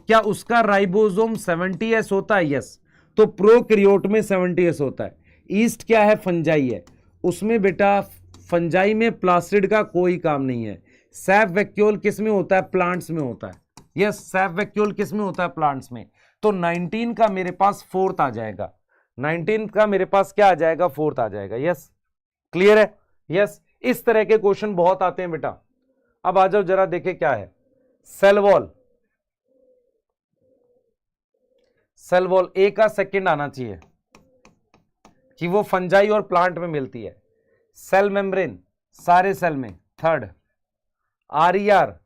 क्या उसका राइबोसोम 70S होता है? यस। तो प्रोकैरियोट में 70S होता है। ईस्ट क्या है? फंजाई है। उसमें बेटा फंजाई में प्लास्टिड का कोई काम नहीं है। सैप वैक्यूल किस में होता है? प्लांट्स में होता है। यस, सैप वैक्यूल किस में होता है? प्लांट्स में। तो 19 का मेरे पास 4th आ जाएगा। 19 का मेरे पास क्या आ जाएगा? 4th आ जाएगा। यस, क्लियर है? यस, इस तरह के क्वेश्चन बहुत आते हैं बेटा। अब आ जाओ जरा देखे क्या है। Cell wall. Cell wall A का सेकंड आना चाहिए कि वो फंजाई और प्लांट में मिलती है। सेल मेम्ब्रेन सारे सेल में third. RER,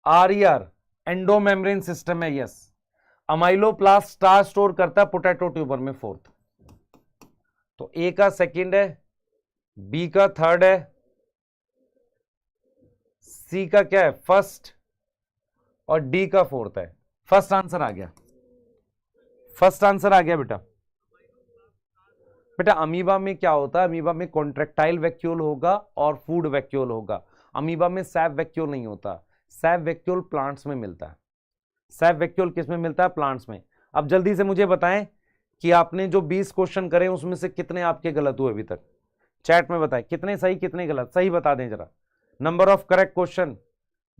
RER endo membrane system है। यस। अमाइलोप्लास्ट स्टार्च स्टोर करता है पोटैटो ट्यूबर में 4th। तो ए का सेकंड है, बी का थर्ड है, सी का क्या है? फर्स्ट, और डी का 4th है। फर्स्ट आंसर आ गया। फर्स्ट आंसर आ गया बेटा। बेटा अमीबा में क्या होता है? अमीबा में कॉन्ट्रेक्टाइल वैक्यूल होगा और फूड वैक्यूल होगा। अमीबा में सैप वैक्यूल नहीं होता। सैप वैक्यूल प्लांट्स में मिलता है। सैप वैक्यूल किस में मिलता है? प्लांट्स में। अब जल्दी से मुझे बताएं कि आपने जो 20 क्वेश्चन करे उसमें से कितने आपके गलत हुए अभी तक? चैट में बताएं कितने सही कितने गलत। सही बता दें जरा। Number of correct question,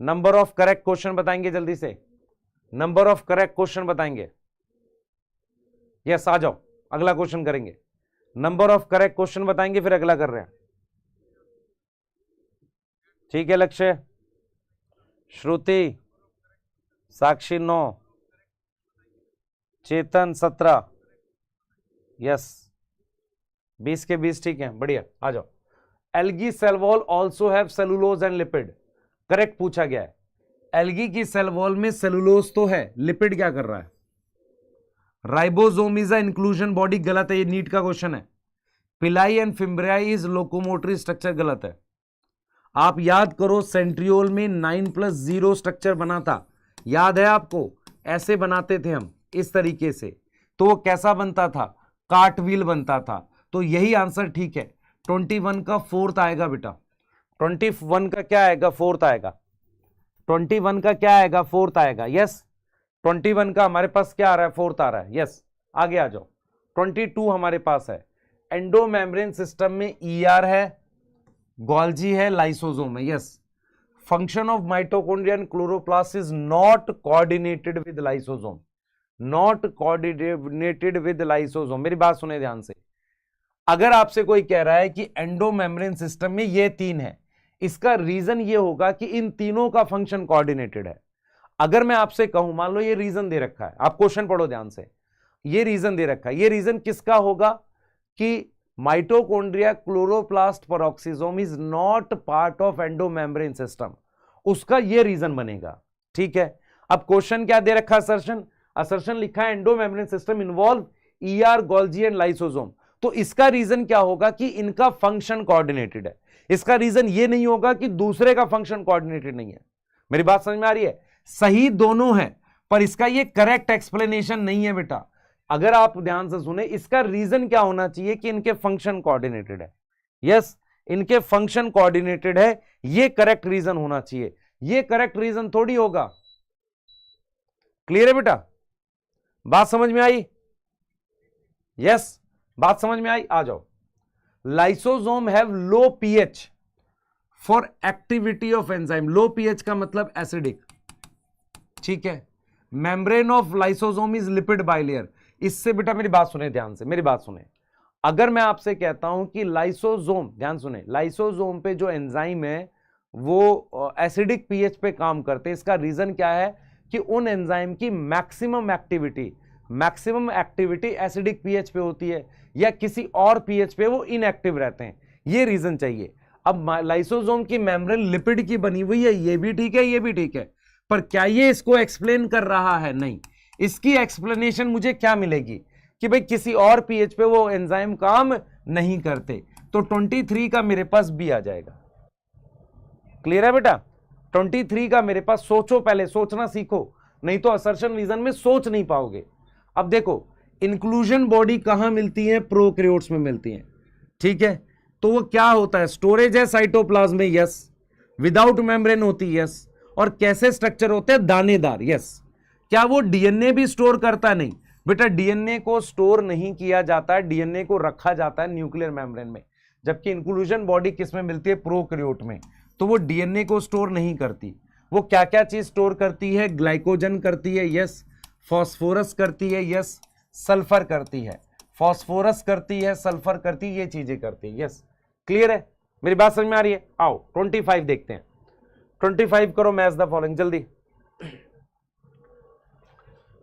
number of correct question बताएंगे जल्दी से। नंबर ऑफ करेक्ट क्वेश्चन बताएंगे। यस, आ जाओ अगला क्वेश्चन करेंगे। नंबर ऑफ करेक्ट क्वेश्चन बताएंगे फिर अगला कर रहे हैं। ठीक है। लक्ष्य, श्रुति, साक्षी 9, चेतन 17। यस, 20 के 20 ठीक है, बढ़िया। आ जाओ। Algae cell wall also have cellulose and lipid. Correct पूछा गया है। एल्गी की सेल वॉल में सेलुलोज तो है, लिपिड क्या कर रहा है? Ribosome is a inclusion body. गलत है, ये नीट का क्वेश्चन है। पिलाई एंड फिम्ब्रियाई इज लोकोमोटरी स्ट्रक्चर। गलत है। आप याद करो सेंट्रियोल में 9+0 स्ट्रक्चर बना था, याद है आपको? ऐसे बनाते थे हम इस तरीके से। तो वो कैसा बनता था? कार्टव्हील बनता था। तो यही आंसर ठीक है। 21 का 4th आएगा बेटा। 21 का क्या आएगा? 4th आएगा। 21 का क्या आएगा? 4th आएगा। यस, 21 का हमारे पास क्या आ रहा है? 4th आ रहा है। यस, आगे आ जाओ। 22 हमारे पास है। एंडोमेम्ब्रेन सिस्टम में ईआर है, गोल्जी है, लाइसोसोम है। Yes. Function of mitochondria and chloroplast is not coordinated with lysosome. Not coordinated with lysosome. मेरी बात सुने ध्यान से। अगर आपसे कोई कह रहा है कि एंडोमेम्ब्रेन सिस्टम में ये 3 है, इसका रीजन ये होगा कि इन तीनों का फंक्शन कोऑर्डिनेटेड है। अगर मैं आपसे कहूं, मान लो ये रीजन दे रखा है, आप क्वेश्चन पढ़ो ध्यान से, ये रीजन दे रखा है, ये रीजन किसका होगा? कि mitochondria chloroplast peroxisome is not part of endomembrane system, उसका ये रीजन बनेगा। ठीक है। अब क्वेश्चन क्या दे रखा? असर्शन। असर्शन लिखा है endomembrane system involve ER, Golgi and lysosome. तो इसका रीजन क्या होगा? कि इनका फंक्शन कोऑर्डिनेटेड है। इसका रीजन ये नहीं होगा कि दूसरे का फंक्शन कोऑर्डिनेटेड नहीं है। मेरी बात समझ में आ रही है? सही दोनों है, पर इसका ये करेक्ट एक्सप्लेनेशन नहीं है बेटा। अगर आप ध्यान से सुने, इसका रीजन क्या होना चाहिए? कि इनके फंक्शन कोऑर्डिनेटेड है। यस, इनके फंक्शन कोऑर्डिनेटेड है, ये करेक्ट रीजन होना चाहिए। ये करेक्ट रीजन थोड़ी होगा। क्लियर है बेटा? बात समझ में आई? यस, बात समझ में आई? आ जाओ। Lysosome have low pH, for activity of enzyme, low pH का मतलब एसिडिक, ठीक है। Membrane of lysosome is lipid bilayer. इससे बेटा मेरी बात सुने ध्यान से, मेरी बात सुने, अगर मैं आपसे कहता हूं कि लाइसोसोम, ध्यान सुने, लाइसोसोम पे जो एंजाइम है वो एसिडिक पीएच पे काम करते हैं, इसका रीजन क्या है कि उन एंजाइम की मैक्सिमम एक्टिविटी एसिडिक पीएच पे होती है या किसी और पीएच पे वो इनएक्टिव रहते हैं, ये रीजन चाहिए। अब लाइसोसोम की मेम्ब्रेन लिपिड की बनी हुई है, ये भी ठीक है, ये भी ठीक है, पर क्या ये इसको एक्सप्लेन कर रहा है? नहीं। इसकी एक्सप्लेनेशन मुझे क्या मिलेगी कि भाई किसी और पीएच पे वो एंजाइम काम नहीं करते, तो 23 का मेरे पास बी आ जाएगा। क्लियर है बेटा? 23 का मेरे पास, सोचो, पहले सोचना सीखो, नहीं तो असर्शन रीजन में सोच नहीं पाओगे। अब देखो, इंक्लूजन बॉडी कहां मिलती है? प्रोकैरियोट्स में मिलती है, ठीक है। तो वो क्या होता है? स्टोरेज है साइटोप्लाज्म में, यस। विदाउट मेम्ब्रेन होती है, यस। और कैसे स्ट्रक्चर होते हैं? दानेदार, यस। क्या वो डीएनए भी स्टोर करता? नहीं बेटा, डीएनए को स्टोर नहीं किया जाता है, डीएनए को रखा जाता है न्यूक्लियर मेम्ब्रेन में, जबकि इंक्लूजन बॉडी किस में मिलती है? प्रोकैरियोट में। तो वो डीएनए को स्टोर नहीं करती। वो क्या क्या चीज स्टोर करती है? ग्लाइकोजन करती है, यस। फॉस्फोरस करती है, यस। सल्फर करती है, फॉस्फोरस करती है, सल्फर करती है, ये चीजें करती है, यस। क्लियर है? मेरी बात समझ में आ रही है? आओ 25 देखते हैं। 25 करो, मैच द फॉलोइंग, जल्दी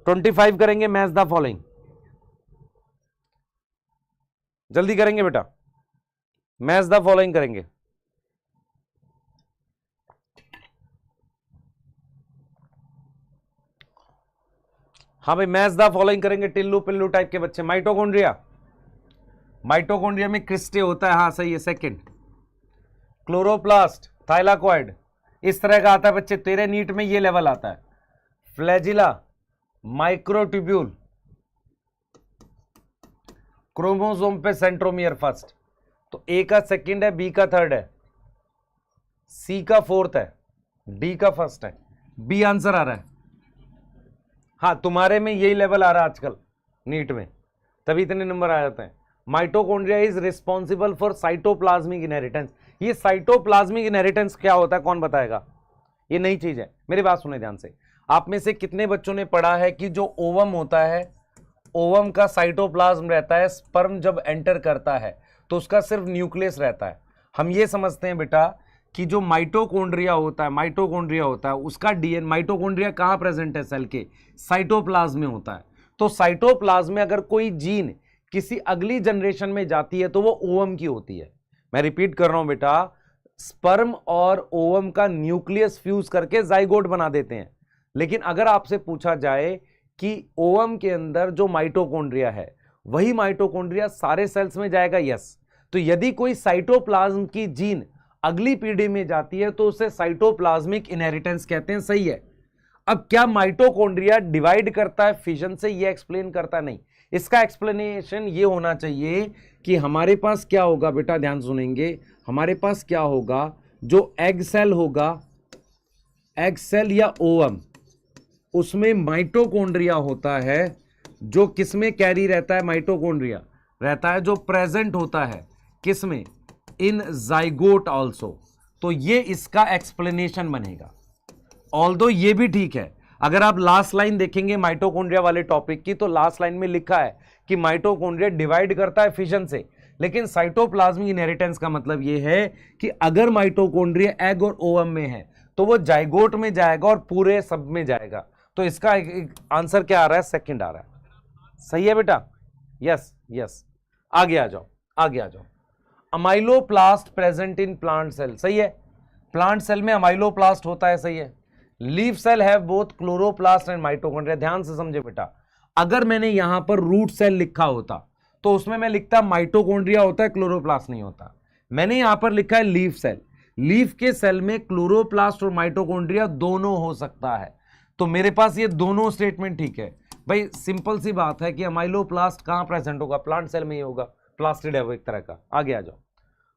25 करेंगे, मैच द फॉलोइंग, जल्दी करेंगे बेटा, मैच द फॉलोइंग करेंगे। हाँ भाई, मैच द फॉलोइंग करेंगे। टिल्लू पिल्लू टाइप के बच्चे, माइटोकॉन्ड्रिया, माइटोकॉन्ड्रिया में क्रिस्टे होता है, हाँ सही है, सेकंड। क्लोरोप्लास्ट, थाइलाकॉइड, इस तरह का आता है बच्चे, तेरे नीट में ये लेवल आता है। फ्लैजिला, माइक्रोट्यूब्यूल, क्रोमोसोम पे सेंट्रोमियर फर्स्ट, तो ए का सेकंड है, बी का थर्ड है, सी का फोर्थ है, डी का फर्स्ट है, बी आंसर आ रहा है। हाँ, तुम्हारे में यही लेवल आ रहा है आजकल नीट में, तभी इतने नंबर आ जाते हैं। Mitochondria is responsible for cytoplasmic inheritance. ये साइटोप्लाज्मिक इनहेरिटेंस क्या होता है, कौन बताएगा? ये नई चीज है, मेरी बात सुने ध्यान से। आप में से कितने बच्चों ने पढ़ा है कि जो ओवम होता है, ओवम का साइटोप्लाज्म रहता है, स्पर्म जब एंटर करता है तो उसका सिर्फ न्यूक्लियस रहता है। हम ये समझते हैं बेटा कि जो माइटोकॉन्ड्रिया होता है, उसका डीएनए, माइटोकॉन्ड्रिया कहाँ प्रेजेंट है सेल के? साइटोप्लाज्म में होता है। तो साइटोप्लाज्म में अगर कोई जीन किसी अगली जनरेशन में जाती है तो वो ओवम की होती है। मैं रिपीट कर रहा हूं बेटा, स्पर्म और ओवम का न्यूक्लियस फ्यूज करके जाइगोट बना देते हैं। लेकिन अगर आपसे पूछा जाए कि ओवम के अंदर जो माइटोकॉन्ड्रिया है, वही माइटोकॉन्ड्रिया सारे सेल्स में जाएगा, यस। तो यदि कोई साइटोप्लाज्म की जीन अगली पीढ़ी में जाती है तो उसे साइटोप्लाज्मिक इनहेरिटेंस कहते हैं, सही है। अब क्या माइटोकॉन्ड्रिया डिवाइड करता है फिजन से? ये एक्सप्लेन करता नहीं। इसका एक्सप्लेनेशन ये होना चाहिए कि हमारे पास क्या होगा बेटा, ध्यान सुनेंगे, हमारे पास क्या होगा, जो एग सेल होगा, एग सेल या ओवम, उसमें माइटोकॉन्ड्रिया होता है, जो किसमें कैरी रहता है? माइटोकॉन्ड्रिया रहता है जो प्रेजेंट होता है किसमें? इन जाइगोट ऑल्सो। तो ये इसका एक्सप्लेनेशन बनेगा। ऑल्दो ये भी ठीक है, अगर आप लास्ट लाइन देखेंगे माइटोकॉन्ड्रिया वाले टॉपिक की, तो लास्ट लाइन में लिखा है कि माइटोकॉन्ड्रिया डिवाइड करता है फिजन से, लेकिन साइटोप्लाज्मिक इनहेरिटेंस का मतलब ये है कि अगर माइटोकॉन्ड्रिया एग और ओवम में है तो वो जाइगोट में जाएगा और पूरे सब में जाएगा। तो इसका आंसर क्या आ रहा है? सेकंड आ रहा है। सही है बेटा? Yes yes. आगे आ जाओ, आगे आ जाओ। Amyloplast present in plant cell, सही है, प्लांट सेल में अमाइलोप्लास्ट होता है, सही है। Leaf cell have both chloroplast and mitochondria. ध्यान से समझे बेटा, अगर मैंने यहां पर रूट सेल लिखा होता तो उसमें मैं लिखता माइटोकॉन्ड्रिया होता है, क्लोरोप्लास्ट नहीं होता। मैंने यहां पर लिखा है लीफ सेल, लीफ के सेल में क्लोरोप्लास्ट और माइटोकॉन्ड्रिया दोनों हो सकता है, तो मेरे पास ये दोनों स्टेटमेंट ठीक है भाई। सिंपल सी बात है कि अमाइलोप्लास्ट कहां प्रेजेंट होगा? प्लांट सेल में ही होगा, प्लास्टिड है वो एक तरह का। आगे आ जाओ।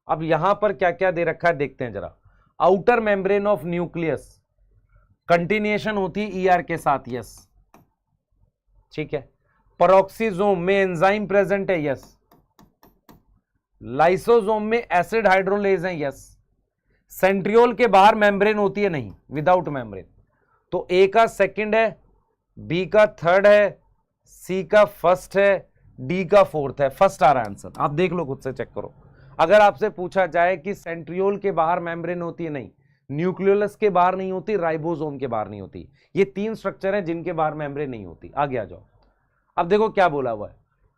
अब यहां पर क्या क्या दे रखा है देखते हैं जरा। Outer membrane of nucleus, continuation होती है ईआर के साथ, यस, ठीक है। पेरोक्सिसोम में एंजाइम प्रेजेंट है, यस। लाइसोसोम में एसिड हाइड्रोलेज है, यस। सेंट्रियोल के बाहर मेम्ब्रेन होती है? नहीं, विदाउट मेम्ब्रेन। तो ए का सेकंड है, बी का थर्ड है, सी का फर्स्ट है, डी का फोर्थ है। फर्स्ट आ रहा है आंसर, आप देख लो, खुद से चेक करो। अगर आपसे पूछा जाए कि सेंट्रियोल के बाहर मेम्ब्रेन होती है? नहीं, न्यूक्लियोलस के बाहर नहीं होती, राइबोसोम के बाहर नहीं होती। ये तीन स्ट्रक्चर हैं जिनके बाहर मेम्ब्रेन नहीं होती। आगे आ जाओ। अब देखो क्या बोला हुआ है,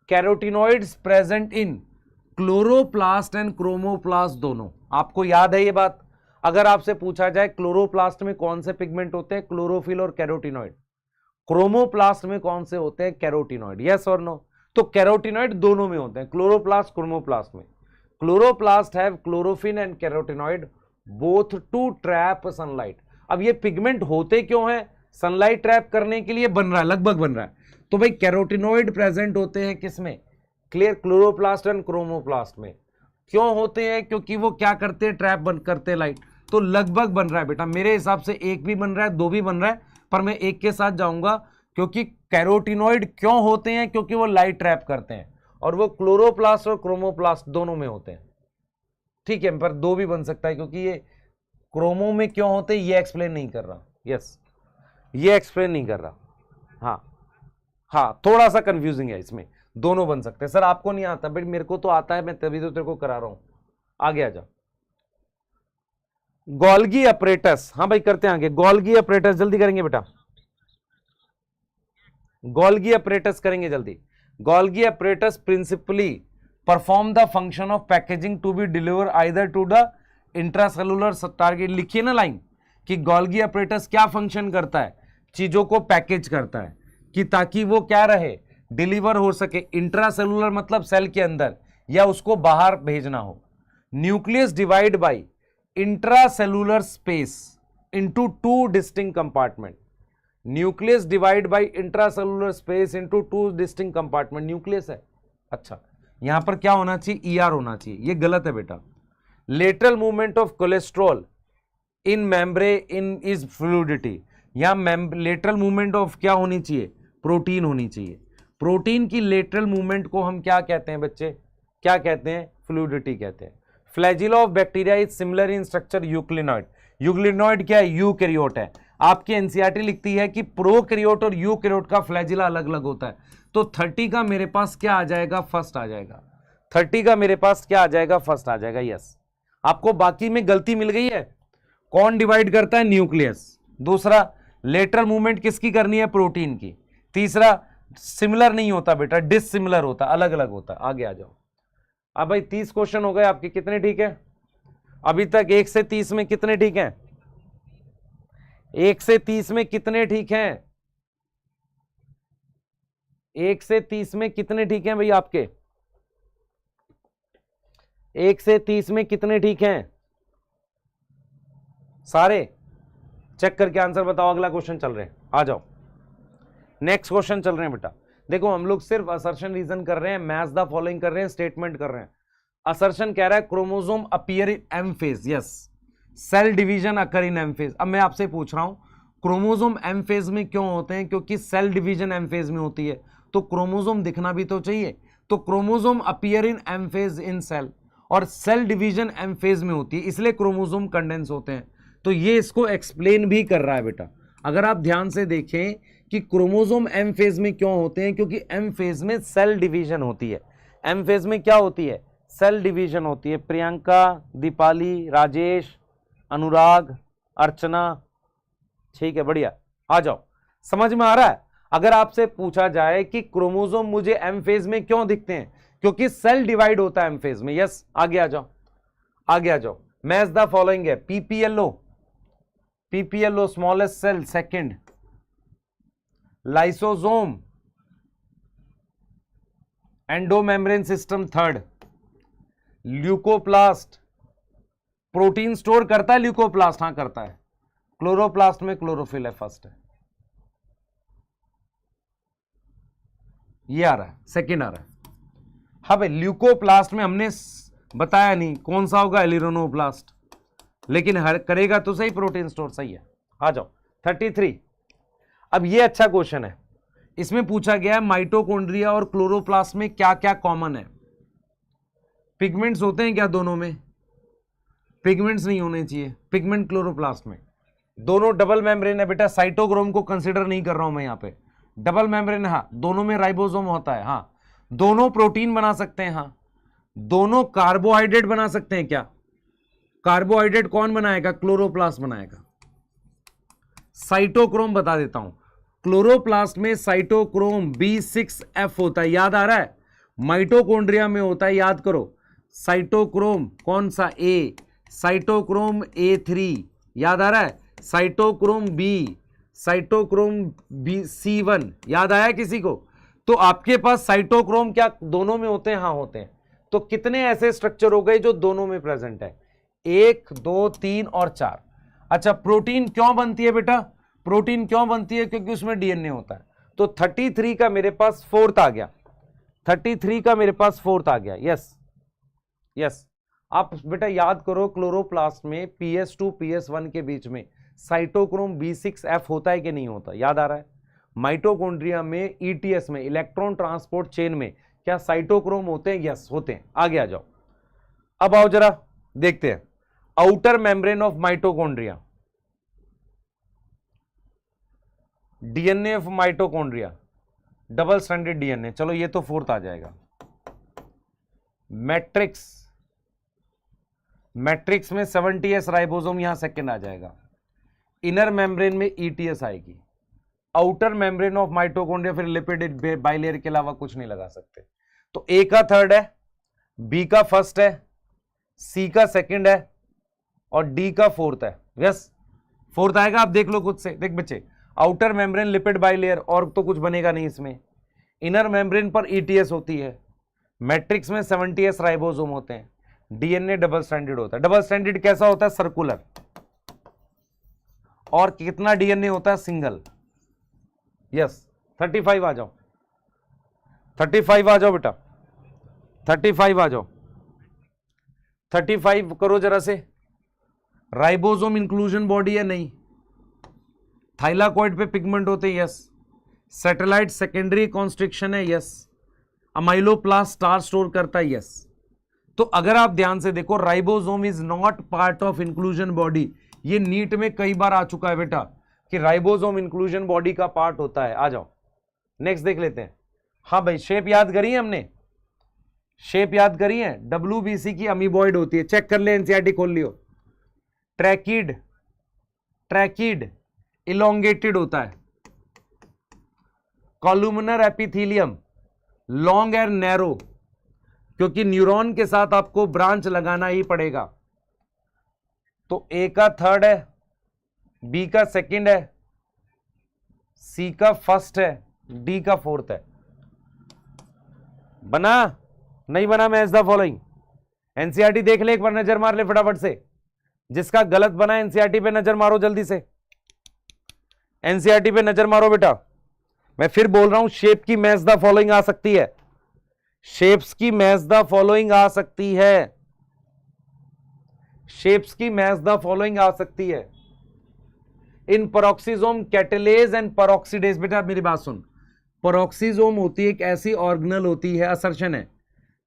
carotenoids present in chloroplast and chromoplast दोनों। आपको याद है ये बात? अगर आपसे पूछा जाए क्लोरोप्लास्ट में कौन से पिगमेंट होते हैं? क्लोरोफिल और कैरोटिनॉइड। क्रोमोप्लास्ट में कौन से होते हैं? कैरोटिनॉइड। यस और नो? तो कैरोटिनॉइड दोनों में होते हैं, क्लोरोप्लास्ट क्रोमोप्लास्ट में। Chloroplast have chlorophyll and carotenoid both to trap sunlight. अब ये पिगमेंट होते क्यों हैं? सनलाइट ट्रैप करने के लिए बन रहा है, लगभग बन रहा है। तो भाई कैरोटिनॉइड प्रेजेंट होते हैं किसमें? क्लियर, क्लोरोप्लास्ट एंड क्रोमोप्लास्ट में। क्यों होते हैं? क्योंकि वो क्या करते हैं? ट्रैप बन करते हैं लाइट। तो लगभग बन रहा है बेटा, मेरे हिसाब से एक भी बन रहा है, दो भी बन रहा है, पर मैं एक के साथ जाऊंगा। क्योंकि कैरोटिनॉइड क्यों होते हैं? क्योंकि वो लाइट ट्रैप करते हैं, और वो क्लोरोप्लास्ट और क्रोमोप्लास्ट दोनों में होते हैं। ठीक है, पर दो भी बन सकता है, क्योंकि ये क्रोमो में क्यों होते हैं ये एक्सप्लेन नहीं कर रहा। यस, ये एक्सप्लेन नहीं कर रहा। हाँ हाँ, थोड़ा सा कंफ्यूजिंग है इसमें, दोनों बन सकते हैं। सर आपको नहीं आता? बट मेरे को तो आता है, मैं तभी तो तेरे को करा रहा हूं। आगे आ जाओ। गोल्गी अपरेटस, हाँ भाई करते हैं आगे। गोल्गी अपरेटस जल्दी करेंगे बेटा, गोल्गी अपरेटस करेंगे जल्दी। Golgi apparatus principally perform the function of packaging to be deliver either to the intracellular target. लिखिए ना लाइन कि गोल्गी अपरेटस क्या फंक्शन करता है? चीजों को पैकेज करता है कि ताकि वो क्या रहे? डिलीवर हो सके। इंट्रासेलुलर मतलब सेल के अंदर, या उसको बाहर भेजना हो। Nucleus divide by intracellular space into two distinct compartment. Nucleus divide by intracellular space into two distinct compartment. Nucleus है, अच्छा यहां पर क्या होना चाहिए? ईआर होना चाहिए, ये गलत है बेटा। Lateral movement of cholesterol in membrane in is fluidity. यहां लेटरल मूवमेंट ऑफ क्या होनी चाहिए? प्रोटीन होनी चाहिए। प्रोटीन की लेटरल मूवमेंट को हम क्या कहते हैं बच्चे? क्या कहते हैं? फ्लूइडिटी कहते हैं। Flagella of bacteria is similar in structure euglenoid. Euglenoid क्या है? यूकैरियोट है। आपकी एनसीईआरटी लिखती है कि प्रोकैरियोट और यूकैरियोट का फ्लैजिला अलग अलग होता है। तो 30 का मेरे पास क्या आ जाएगा? फर्स्ट आ जाएगा। 30 का मेरे पास क्या आ जाएगा? फर्स्ट आ जाएगा। यस, आपको बाकी में गलती मिल गई है। कौन डिवाइड करता है? न्यूक्लियस। दूसरा, लेटरल मूवमेंट किसकी करनी है? प्रोटीन की। तीसरा, सिमिलर नहीं होता बेटा, डिसिमिलर होता, अलग अलग होता। आगे आ जाओ। अब भाई 30 क्वेश्चन हो गए आपके, कितने ठीक है अभी तक? 1 से 30 में कितने ठीक हैं? 1 से 30 में कितने ठीक हैं? 1 से 30 में कितने ठीक हैं भाई आपके? 1 से 30 में कितने ठीक हैं सारे? चेक करके आंसर बताओ। अगला क्वेश्चन चल रहे हैं, आ जाओ। नेक्स्ट क्वेश्चन चल रहे हैं बेटा। देखो हम लोग सिर्फ असर्शन रीजन कर रहे हैं, मैच द फॉलोइंग कर रहे हैं, स्टेटमेंट कर रहे हैं। असर्शन कह रहा है chromosome appear in M phase. Yes, cell division occur in M phase. अब मैं आपसे पूछ रहा हूं क्रोमोसोम एम फेज में क्यों होते हैं? क्योंकि सेल डिवीजन एम फेज में होती है, तो क्रोमोसोम दिखना भी तो चाहिए। तो chromosome appear in M phase in cell, और सेल डिवीजन एम फेज में होती है, इसलिए क्रोमोसोम कंडेंस होते हैं। तो ये इसको एक्सप्लेन भी कर रहा है बेटा। अगर आप ध्यान से देखें कि क्रोमोसोम एम फेज में क्यों होते हैं, क्योंकि एम फेज में सेल डिवीजन होती है। एम फेज में क्या होती है? सेल डिवीजन होती है। प्रियंका, दीपाली, राजेश, अनुराग, अर्चना, ठीक है बढ़िया। आ जाओ, समझ में आ रहा है? अगर आपसे पूछा जाए कि क्रोमोसोम मुझे एम फेज में क्यों दिखते हैं? क्योंकि सेल डिवाइड होता है एम फेज में। यस, आगे आ जाओ, आगे आ जाओ। मैच द फॉलोइंग है। PPLO, PPLO smallest cell second, lysosome endomembrane system third, leucoplast protein store करता है। ल्यूकोप्लास्ट हाँ करता है। क्लोरोप्लास्ट में क्लोरोफिल है, फर्स्ट है। ये आ रहा है, सेकंड आ रहा है। हाँ भाई, ल्यूकोप्लास्ट में हमने बताया नहीं कौन सा होगा, एलिरोनोप्लास्ट, लेकिन हर करेगा तो सही, प्रोटीन स्टोर सही है। आ जाओ 33। अब ये अच्छा क्वेश्चन है, इसमें पूछा गया है माइटोकॉन्ड्रिया और क्लोरोप्लास्ट में क्या क्या कॉमन है? पिगमेंट्स होते हैं क्या दोनों में? पिगमेंट्स नहीं होने चाहिए, पिगमेंट क्लोरोप्लास्ट में। दोनों डबल मेम्ब्रेन है बेटा, साइटोक्रोम को कंसिडर नहीं कर रहा हूं मैं यहां पे। डबल मेम्ब्रेन, हाँ दोनों में राइबोसोम होता है, हाँ दोनों प्रोटीन बना सकते हैं, हाँ दोनों कार्बोहाइड्रेट बना सकते हैं। क्या कार्बोहाइड्रेट कौन बनाएगा? क्लोरोप्लास्ट बनाएगा। साइटोक्रोम बता देता हूं, क्लोरोप्लास्ट में साइटोक्रोम B6F होता है, याद आ रहा है? माइटोकॉन्ड्रिया में होता है, याद करो। साइटोक्रोम कौन सा? A, साइटोक्रोम A3, याद आ रहा है? साइटोक्रोम B, साइटोक्रोम C1, याद आया किसी को? तो आपके पास साइटोक्रोम क्या दोनों में होते हैं? हाँ होते हैं। तो कितने ऐसे स्ट्रक्चर हो गए जो दोनों में प्रेजेंट है? 1, 2, 3 और 4। अच्छा, प्रोटीन क्यों बनती है बेटा? प्रोटीन क्यों बनती है? क्योंकि उसमें डीएनए होता है। तो 33 का मेरे पास फोर्थ आ गया, 33 का मेरे पास फोर्थ आ गया। यस यस, आप बेटा याद करो, क्लोरोप्लास्ट में PS2 PS1 के बीच में साइटोक्रोम B6F होता है कि नहीं होता? याद आ रहा है? माइटोकॉन्ड्रिया में ETS में, इलेक्ट्रॉन ट्रांसपोर्ट चेन में, क्या साइटोक्रोम होते हैं? यस होते हैं। आगे आ जाओ, अब आओ जरा देखते हैं outer membrane of mitochondria, DNA of mitochondria, double stranded DNA. चलो ये तो फोर्थ आ जाएगा। मैट्रिक्स, मैट्रिक्स में 70S राइबोसोम, यहां सेकंड आ जाएगा। इनर मेम्ब्रेन में ETS आएगी। आउटर मेम्ब्रेन ऑफ माइटोकॉन्ड्रिया, फिर लिपिड बाइलेयर के अलावा कुछ नहीं लगा सकते। तो A का थर्ड है, B का फर्स्ट है, C का सेकंड है और D का फोर्थ है। यस फोर्थ आएगा, आप देख लो खुद से। देख बच्चे, आउटर मेम्ब्रेन लिपिड बाइलेयर, और तो कुछ बनेगा नहीं इसमें। इनर मेम्ब्रेन पर ETS होती है, मैट्रिक्स में 70S राइबोसोम होते हैं, डीएनए डबल स्ट्रैंडेड होता है। डबल स्ट्रैंडेड कैसा होता है? सर्कुलर। और कितना डीएनए होता है? सिंगल। यस 35 आ जाओ, 35 आ जाओ बेटा, 35 आ जाओ, 35 करो जरा से। राइबोसोम इंक्लूजन बॉडी है? नहीं। थाइलाकॉइड पे पिगमेंट होते हैं? यस। सैटेलाइट सेकेंडरी कॉन्स्ट्रिक्शन है? यस। अमाइलोप्लास्ट स्टार स्टोर करता है? यस। तो अगर आप ध्यान से देखो, ribosome is not part of inclusion body. ये नीट में कई बार आ चुका है बेटा कि राइबोसोम इंक्लूजन बॉडी का पार्ट होता है। आ जाओ नेक्स्ट देख लेते हैं। हाँ भाई, शेप याद करी है हमने, शेप याद करी है। WBC की अमीबॉइड होती है, चेक कर ले, एनसीईआरटी खोल लियो। ट्रैकिड, ट्रैकिड इलोंगेटेड होता है। Columnar epithelium long and narrow, क्योंकि न्यूरॉन के साथ आपको ब्रांच लगाना ही पड़ेगा। तो A का थर्ड है, B का सेकंड है, C का फर्स्ट है, D का फोर्थ है। बना नहीं बना? Match the following. एनसीईआरटी देख ले, एक बार नजर मार ले फटाफट से। जिसका गलत बना एनसीईआरटी पे नजर मारो जल्दी से, एनसीईआरटी पे नजर मारो बेटा। मैं फिर बोल रहा हूं, शेप की मैच द फॉलोइंग आ सकती है, शेप्स की मैच द फॉलोइंग आ सकती है, शेप्स की मैच द फॉलोइंग आ सकती है। इन पेरोक्सिसोम कैटेलेज एंड पेरोक्सीडेज, बेटा मेरी बात सुन, पेरोक्सिसोम होती है एक ऐसी ऑर्गेनल होती है, असर्शन है,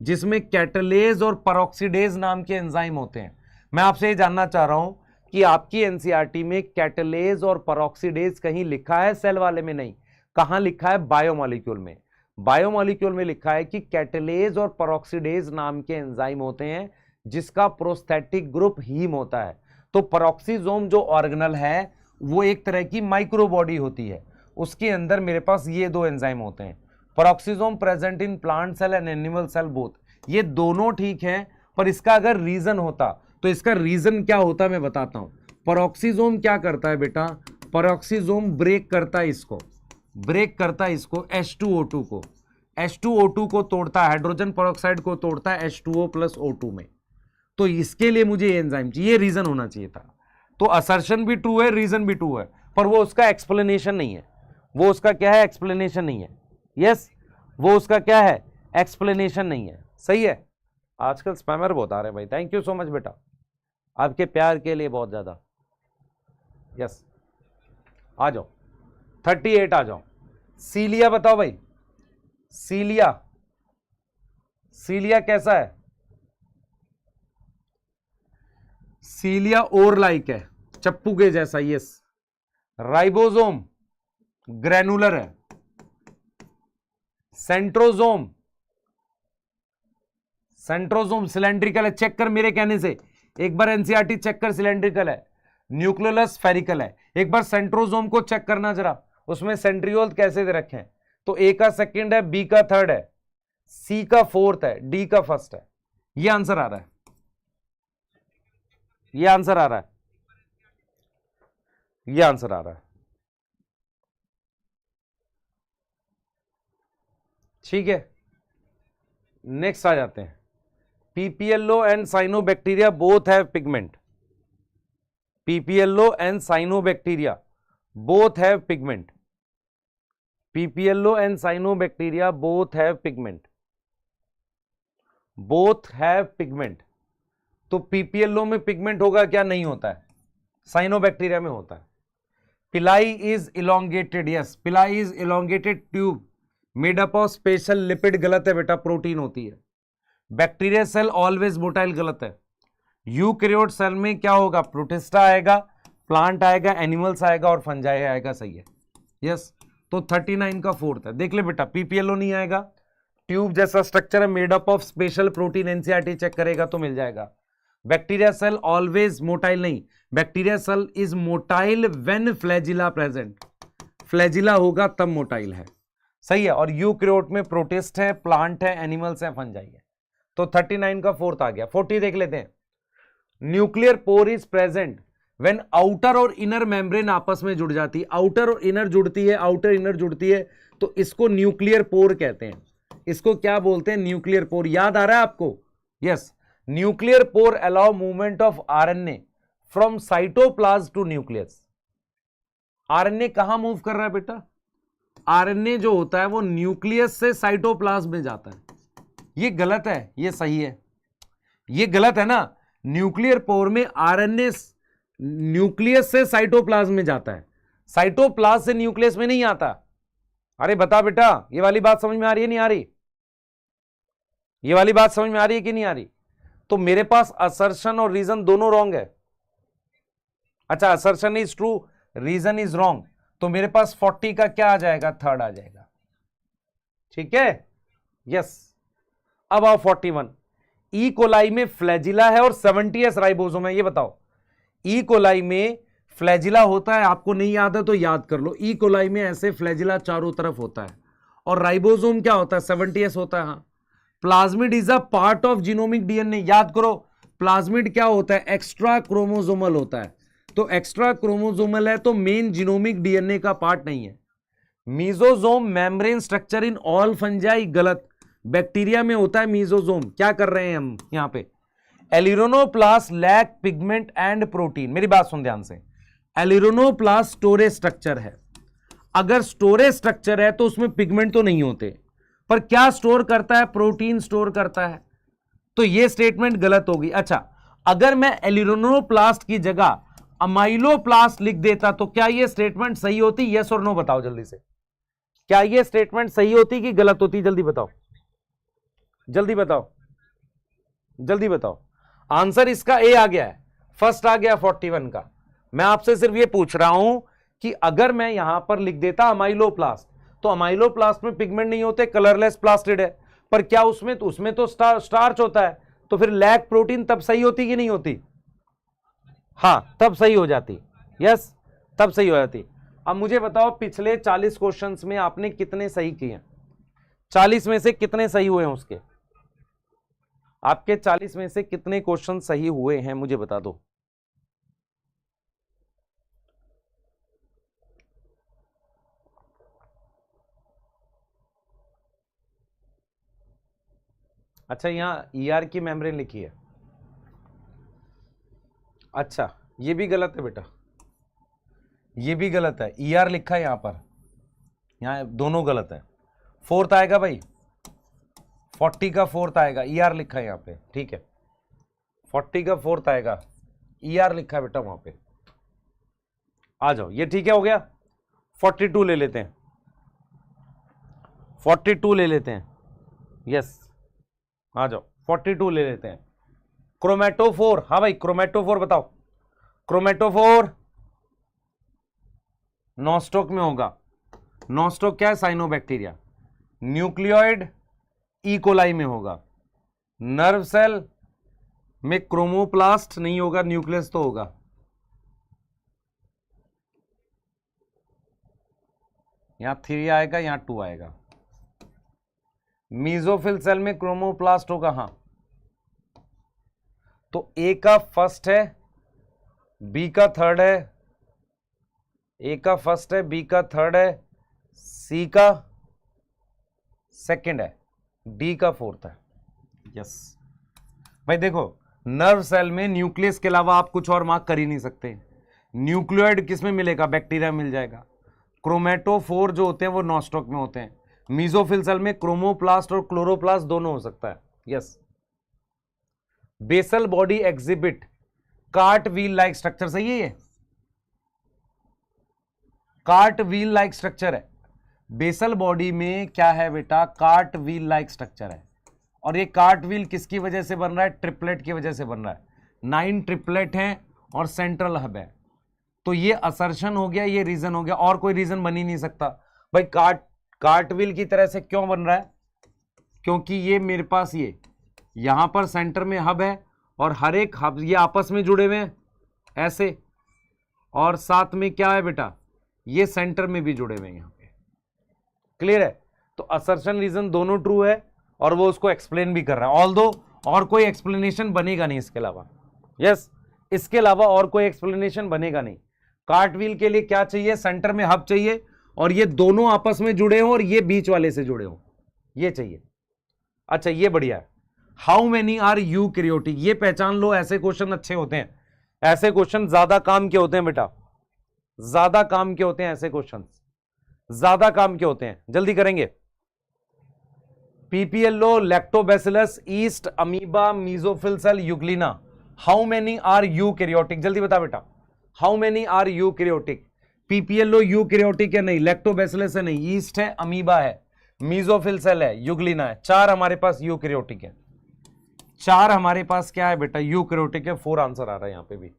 जिसमें कैटेलेज और पेरोक्सीडेज नाम के एंजाइम होते हैं। मैं आपसे ये जानना चाह रहा हूं कि आपकी एनसीईआरटी में कैटेलेज और पेरोक्सीडेज कहीं लिखा है? सेल वाले में नहीं। कहां लिखा है? बायोमॉलिक्यूल में। बायोमॉलिक्यूल में लिखा है कि कैटेलेज और पेरोक्सीडेज नाम के एंजाइम होते हैं जिसका प्रोस्थेटिक ग्रुप हीम होता है। तो पेरोक्सिसोम जो ऑर्गेनल है वो एक तरह की माइक्रोबॉडी होती है, उसके अंदर मेरे पास ये दो एंजाइम होते हैं। Peroxisome present in plant cell and animal cell both. ये दोनों ठीक है, पर इसका अगर रीजन होता तो इसका रीजन क्या होता मैं बताता हूं। पेरोक्सिसोम क्या करता है बेटा? पेरोक्सिसोम ब्रेक करता है इसको, ब्रेक करता है इसको H2O2 को, H2O2 को तोड़ता है, हाइड्रोजन पेरोक्साइड को तोड़ता है H2O + O2 में। तो इसके लिए मुझे एंजाइम चाहिए, रीजन होना चाहिए था। तो असर्शन भी ट्रू है, रीजन भी ट्रू है, पर वो उसका एक्सप्लेनेशन नहीं है। वो उसका क्या है? एक्सप्लेनेशन नहीं है। यस, वो उसका क्या है? एक्सप्लेनेशन नहीं है। सही है। आजकल स्पैमर बहुत आ रहे हैं भाई, थैंक यू सो मच बेटा, आपके प्यार के लिए बहुत ज्यादा। यस आ जाओ, 38 आ जाओ। सीलिया बताओ भाई, सीलिया, सीलिया कैसा है? सीलिया और लाइक है, चप्पू के जैसा, यस। राइबोसोम ग्रेनुलर है। सेंट्रोसोम, सेंट्रोसोम सिलेंड्रिकल है, चेक कर मेरे कहने से, एक बार एनसीईआरटी चेक कर, सिलेंड्रिकल है। न्यूक्लियोलस स्फेरिकल है। एक बार सेंट्रोसोम को चेक करना जरा, उसमें सेंट्रियोल कैसे दे रखे हैं, तो ए का सेकंड है, बी का थर्ड है, सी का फोर्थ है, डी का फर्स्ट है। ये आंसर आ रहा है, ये आंसर आ रहा है, ये आंसर आ रहा है। ठीक है, नेक्स्ट आ जाते हैं। PPLO and cyanobacteria both have pigment. PPLO and cyanobacteria both have pigment. PPLO and cyanobacteria both have pigment, both have pigment. तो पीपीएलओ में पिगमेंट होगा क्या? नहीं होता है, साइनोबैक्टीरिया में होता है। पिलाई इज इलोंगेटेड, यस, पिलाई is elongated tube made up of special lipid, गलत है बेटा, प्रोटीन होती है। बैक्टीरिया सेल ऑलवेज मोटाइल, गलत है। यूकैरियोट सेल में क्या होगा? प्रोटिस्टा आएगा, प्लांट आएगा, एनिमल्स आएगा और फंजाई आएगा, सही है, यस। तो 39 का फोर्थ है, देख ले बेटा, पीपीएलओ नहीं आएगा, ट्यूब जैसा स्ट्रक्चर है, made up of special protein, NCERT check करेगा तो मिल जाएगा। बैक्टीरिया सेल ऑलवेज मोटाइल नहीं, bacteria cell is motile when flagella present, flagella होगा तब मोटाइल है, सही है। और यूकैरियोट में प्रोटिस्ट है, प्लांट है, एनिमल्स है, फंजाई है। तो 39 का फोर्थ आ गया। 40 देख लेते हैं। Nuclear pour is present when outer और इनर मेम्ब्रेन आपस में जुड़ जाती है, आउटर और इनर जुड़ती है, आउटर इनर जुड़ती है, तो इसको न्यूक्लियर पोर कहते हैं। इसको क्या बोलते हैं? Nuclear pore. याद आ रहा है आपको? Yes, nuclear pore allow movement of RNA from cytoplasm to nucleus. RNA कहां मूव कर रहा है बेटा? आरएनए जो होता है वो न्यूक्लियस से साइटोप्लाज्म में जाता है। ये गलत है, ये सही है, ये गलत है ना। न्यूक्लियर पोर में आरएनए न्यूक्लियस से साइटोप्लाज्म में जाता है, साइटोप्लाज्म से न्यूक्लियस में नहीं आता। अरे बता बेटा, ये वाली बात समझ में आ रही है नहीं आ रही? ये वाली बात समझ में आ रही है कि नहीं आ रही? तो मेरे पास असर्शन और रीजन दोनों रॉन्ग है। अच्छा, assertion is true, reason is wrong, तो मेरे पास 40 का क्या आ जाएगा? थर्ड आ जाएगा, ठीक है, यस। अब आओ 41। ई कोलाई में फ्लैजिला है और 70s राइबोसोम है, ये बताओ। ई कोलाई में फ्लैजिला होता है, आपको नहीं याद है तो याद कर लो। ई कोलाई में ऐसे फ्लैजिला चारों तरफ होता है, और राइबोसोम क्या होता है? 70s होता है, हाँ। Plasmid is a part of genomic DNA, याद करो। प्लाज्मिड क्या होता है? एक्स्ट्रा क्रोमोसोमल होता है, तो एक्स्ट्रा क्रोमोसोमल है तो मेन जीनोमिक डीएनए का पार्ट नहीं है। Mesosome membrane structure in all fungi, गलत। बैक्टीरिया में होता है मीजोजोम। क्या कर रहे हैं हम यहां पे? एलिरोनोप्लास्ट लैक पिगमेंट एंड प्रोटीन। मेरी बात सुन ध्यान से, एलिरोनोप्लास्ट स्टोरेज स्ट्रक्चर है। अगर स्टोरेज स्ट्रक्चर है तो उसमें पिगमेंट तो नहीं होते, पर क्या स्टोर करता है? प्रोटीन स्टोर करता है, तो यह स्टेटमेंट गलत होगी। अच्छा, अगर मैं एलिरोनोप्लास्ट की जगह अमाइलोप्लास्ट लिख देता तो क्या यह स्टेटमेंट सही होती? यस और नो बताओ जल्दी से। क्या यह स्टेटमेंट सही होती कि गलत होती? जल्दी बताओ, जल्दी बताओ, जल्दी बताओ। आंसर इसका ए आ गया है, फर्स्ट आ गया 41 का। मैं आपसे सिर्फ ये पूछ रहा हूं कि अगर मैं यहां पर लिख देता अमाइलोप्लास्ट, तो अमाइलोप्लास्ट में पिगमेंट नहीं होते, कलरलेस प्लास्टिड है, पर क्या उसमें तो स्टार्च होता है, तो फिर लैक प्रोटीन तब सही होती कि नहीं होती? हां, तब सही हो जाती, यस, तब सही हो जाती। अब मुझे बताओ, पिछले 40 क्वेश्चंस में आपने कितने सही किए? 40 में से कितने सही हुए हैं उसके? आपके 40 में से कितने क्वेश्चन सही हुए हैं मुझे बता दो। अच्छा, यहां ईआर की मेम्ब्रेन लिखी है, अच्छा ये भी गलत है बेटा, ये भी गलत है। ईआर लिखा है यहां पर, यहां दोनों गलत है। फोर्थ आएगा भाई, 40 का फोर्थ आएगा, ईआर लिखा है यहां पे, ठीक है, 40 का फोर्थ आएगा, ईआर लिखा है बेटा वहां पे। आ जाओ, ये ठीक है, हो गया। 42 ले लेते हैं, 42 ले लेते हैं, यस, आ जाओ 42 ले लेते हैं। क्रोमेटोफोर, हाँ भाई क्रोमेटोफोर बताओ। क्रोमेटोफोर नॉस्टॉक में होगा। नॉस्टॉक क्या है? साइनोबैक्टीरिया। न्यूक्लियोइड इकोलाई में होगा। नर्व सेल में क्रोमोप्लास्ट नहीं होगा, न्यूक्लियस तो होगा। यहां 3 आएगा, यहां 2 आएगा। मीजोफिल सेल में क्रोमोप्लास्ट होगा, हां। तो ए का फर्स्ट है, बी का थर्ड है, ए का फर्स्ट है, बी का थर्ड है, सी का सेकंड है, डी का फोर्थ है। यस भाई देखो, नर्व सेल में न्यूक्लियस के अलावा आप कुछ और मार्क कर ही नहीं सकते। न्यूक्लियोइड किसमें मिलेगा? बैक्टीरिया मिल जाएगा। क्रोमेटोफोर जो होते हैं वो नॉस्टॉक में होते हैं। मीजोफिल सेल में क्रोमोप्लास्ट और क्लोरोप्लास्ट दोनों हो सकता है। Yes. Basal body exhibit cart wheel like structure, सही है ये? कार्ट व्हील लाइक स्ट्रक्चर है। बेसल बॉडी में क्या है बेटा? कार्ट व्हील लाइक स्ट्रक्चर है। और ये कार्ट व्हील किसकी वजह से बन रहा है? ट्रिपलेट की वजह से बन रहा है। 9 ट्रिपलेट हैं और सेंट्रल हब है। तो ये असर्शन हो गया, ये रीजन हो गया, और कोई रीजन बन ही नहीं सकता भाई। कार्ट व्हील की तरह से क्यों बन रहा है? क्योंकि ये मेरे पास ये यहां पर सेंटर में हब है और हर एक हब ये आपस में जुड़े हुए हैं ऐसे, और साथ में क्या है बेटा? ये सेंटर में भी जुड़े हुए हैं यहां पे। क्लियर है? तो असर्शन रीजन दोनों ट्रू है और वो उसको एक्सप्लेन भी कर रहा है। ऑल्दो और कोई एक्सप्लेनेशन बनेगा नहीं इसके अलावा। यस, इसके अलावा और कोई एक्सप्लेनेशन बनेगा नहीं। कार्ट व्हील के लिए क्या चाहिए? सेंटर में हब चाहिए और ये दोनों आपस में जुड़े हो और ये बीच वाले से जुड़े हो, ये चाहिए। अच्छा ये बढ़िया है। हाउ मेनी आर यूकैरियोटिक, ये पहचान लो। ऐसे क्वेश्चन अच्छे होते हैं, ऐसे क्वेश्चन ज्यादा काम के होते हैं बेटा, ज्यादा काम के होते हैं ऐसे क्वेश्चन, ज्यादा काम के होते हैं। जल्दी करेंगे। PPLO, lactobacillus, yeast, amoeba, mesophyll cell, euglena. How many are eukaryotic? जल्दी बता बेटा, how many are eukaryotic? PPLO eukaryotic है नहीं, लैक्टोबैसिलस है नहीं, ईस्ट है, अमीबा है, मीजोफिल सेल है, यूग्लिना है। 4 हमारे पास यूकैरियोटिक है। 4 हमारे पास क्या है बेटा? यूकैरियोटिक है। 4 आंसर आ रहा है यहां पे भी।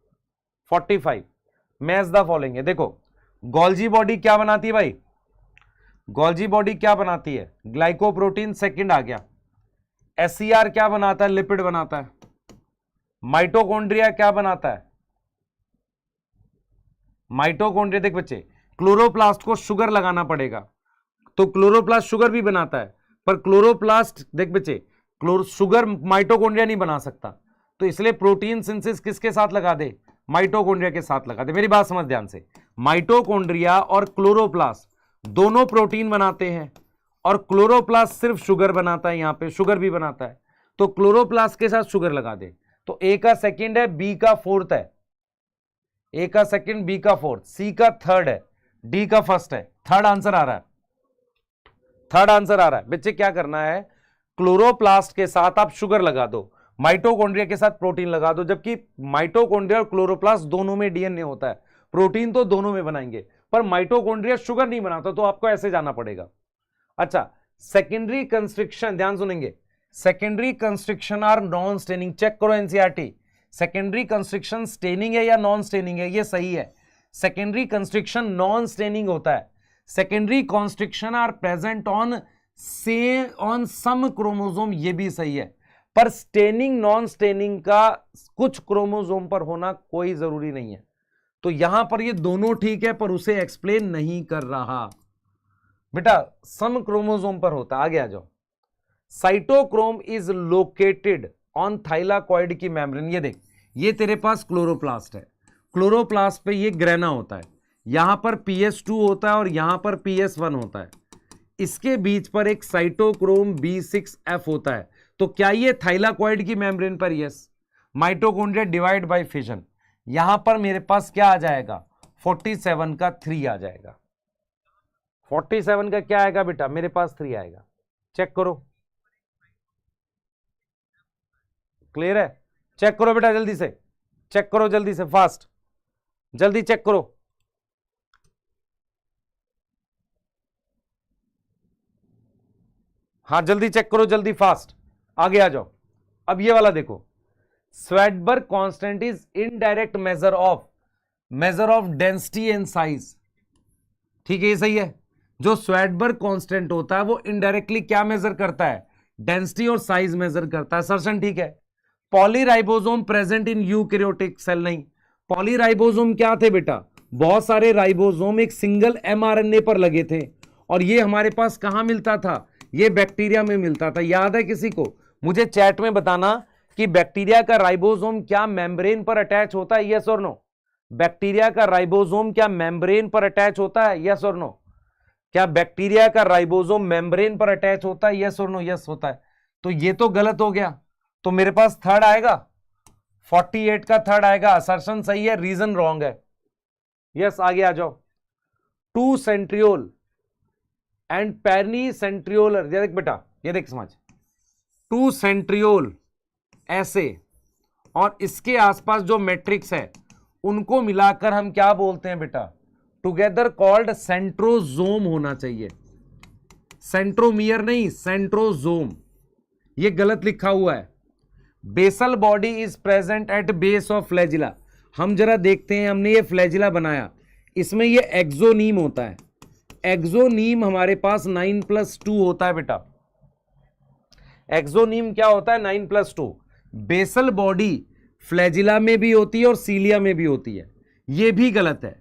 45 मैच द फॉलोइंग है। देखो गोल्जी बॉडी क्या बनाती है भाई? गोल्जी बॉडी क्या बनाती है? ग्लाइकोप्रोटीन, सेकंड आ गया। एससीआर क्या बनाता है? लिपिड बनाता है। माइटोकॉन्ड्रिया क्या बनाता है? माइटोकॉन्ड्रिया, देख बच्चे, क्लोरोप्लास्ट को शुगर लगाना पड़ेगा, तो क्लोरोप्लास्ट शुगर भी बनाता है, पर क्लोरोप्लास्ट देख बच्चे, शुगर माइटोकॉन्ड्रिया नहीं बना सकता, तो इसलिए प्रोटीन सिंथेसिस किसके साथ लगा दे? माइटोकॉन्ड्रिया के साथ लगा दे। मेरी बात समझ ध्यान से, माइटोकॉन्ड्रिया और क्लोरोप्लास्ट दोनों प्रोटीन बनाते हैं और क्लोरोप्लास्ट सिर्फ शुगर बनाता है, यहां पे शुगर भी बनाता है, तो क्लोरोप्लास्ट के साथ शुगर लगा दे। तो ए का सेकंड है, बी का फोर्थ है, ए का सेकंड, बी का फोर्थ, सी का थर्ड है, डी का फर्स्ट है। थर्ड आंसर आ रहा है, थर्ड आंसर आ रहा है। बच्चे क्या करना है? क्लोरोप्लास्ट के साथ आप शुगर लगा दो, माइटोकॉन्ड्रिया के साथ प्रोटीन लगा दो, जबकि माइटोकॉन्ड्रिया और क्लोरोप्लास्ट दोनों में डीएनए होता है, प्रोटीन तो दोनों में बनाएंगे, पर माइटोकॉन्ड्रिया शुगर नहीं बनाता, तो आपको ऐसे जाना पड़ेगा। अच्छा, सेकेंडरी कंस्ट्रिक्शन, ध्यान सुनेंगे, secondary constriction are non staining. Check करो एनसीईआरटी, सेकेंडरी कंस्ट्रिक्शन स्टेनिंग है या नॉन स्टेनिंग है? ये सही है, सेकेंडरी कंस्ट्रिक्शन नॉन स्टेनिंग होता है। Secondary constriction are present on some chromosome, ये भी सही है, पर स्टेनिंग नॉन स्टेनिंग का कुछ क्रोमोसोम पर होना कोई जरूरी नहीं है। तो यहां पर ये दोनों ठीक है, पर उसे एक्सप्लेन नहीं कर रहा बेटा, सम क्रोमोसोम पर होता। आगे आ जाओ। Cytochrome is located on thylakoid की मेम्ब्रेन। ये देख, ये तेरे पास क्लोरोप्लास्ट है, क्लोरोप्लास्ट पे ये ग्रेना होता है, यहां पर PS2 होता है और यहां पर PS1 होता है, इसके बीच पर एक साइटोक्रोम B6F होता है। तो क्या ये थाइलाकॉइड की मेम्ब्रेन पर? Yes. Mitochondria divide by fission, यहां पर मेरे पास क्या आ जाएगा? 47 का 3 आ जाएगा। 47 का क्या आएगा बेटा? मेरे पास 3 आएगा। चेक करो, क्लियर है? चेक करो बेटा, जल्दी से चेक करो, जल्दी से, फास्ट, जल्दी चेक करो। हाँ जल्दी चेक करो, जल्दी फास्ट, आगे आ जाओ। अब ये वाला देखो, Swedberg constant is indirect measure of density and size. ठीक है, ये सही है। जो स्वेडबर्ग कांस्टेंट होता है वो इनडायरेक्टली क्या मेजर करता है? डेंसिटी और साइज मेजर करता है। सर्शन ठीक है। Polyribosome present in eukaryotic cell, नहीं। पॉलीराइबोसोम क्या थे बेटा? बहुत सारे राइबोसोम एक सिंगल mRNA पर लगे थे, और ये हमारे पास कहां मिलता था? ये बैक्टीरिया में मिलता था। याद है किसी को? मुझे चैट में बताना कि बैक्टीरिया का राइबोसोम क्या मेम्ब्रेन पर अटैच होता है, यस और नो? बैक्टीरिया का राइबोसोम क्या मेम्ब्रेन पर अटैच होता है, यस और नो? क्या बैक्टीरिया का राइबोसोम मेम्ब्रेन पर अटैच होता है, यस और नो? यस होता है। तो ये तो गलत हो गया, तो मेरे पास थर्ड आएगा, 48 का थर्ड आएगा। असर्शन सही है, रीजन रॉन्ग है। यस, आगे आ जाओ। To centriole and Penney centriolar, ये देख बेटा, ये देख समझ, टू सेंट्रियोल ऐसे और इसके आसपास जो मैट्रिक्स है उनको मिलाकर हम क्या बोलते हैं बेटा? टुगेदर कॉल्ड सेंट्रोजोम होना चाहिए। सेंट्रोमियर नहीं, सेंट्रोजोम। ये गलत लिखा हुआ है। Basal body is present at base of flagella. हम जरा देखते हैं, हमने ये फ्लैजिला बनाया, इसमें ये एक्सोनीम होता है। एक्सोनीम हमारे पास 9+2 होता है बेटा। एक्सोनीम क्या होता है? 9+2। बेसल बॉडी फ्लैजिला में भी होती है और सीलिया में भी होती है। यह भी गलत है।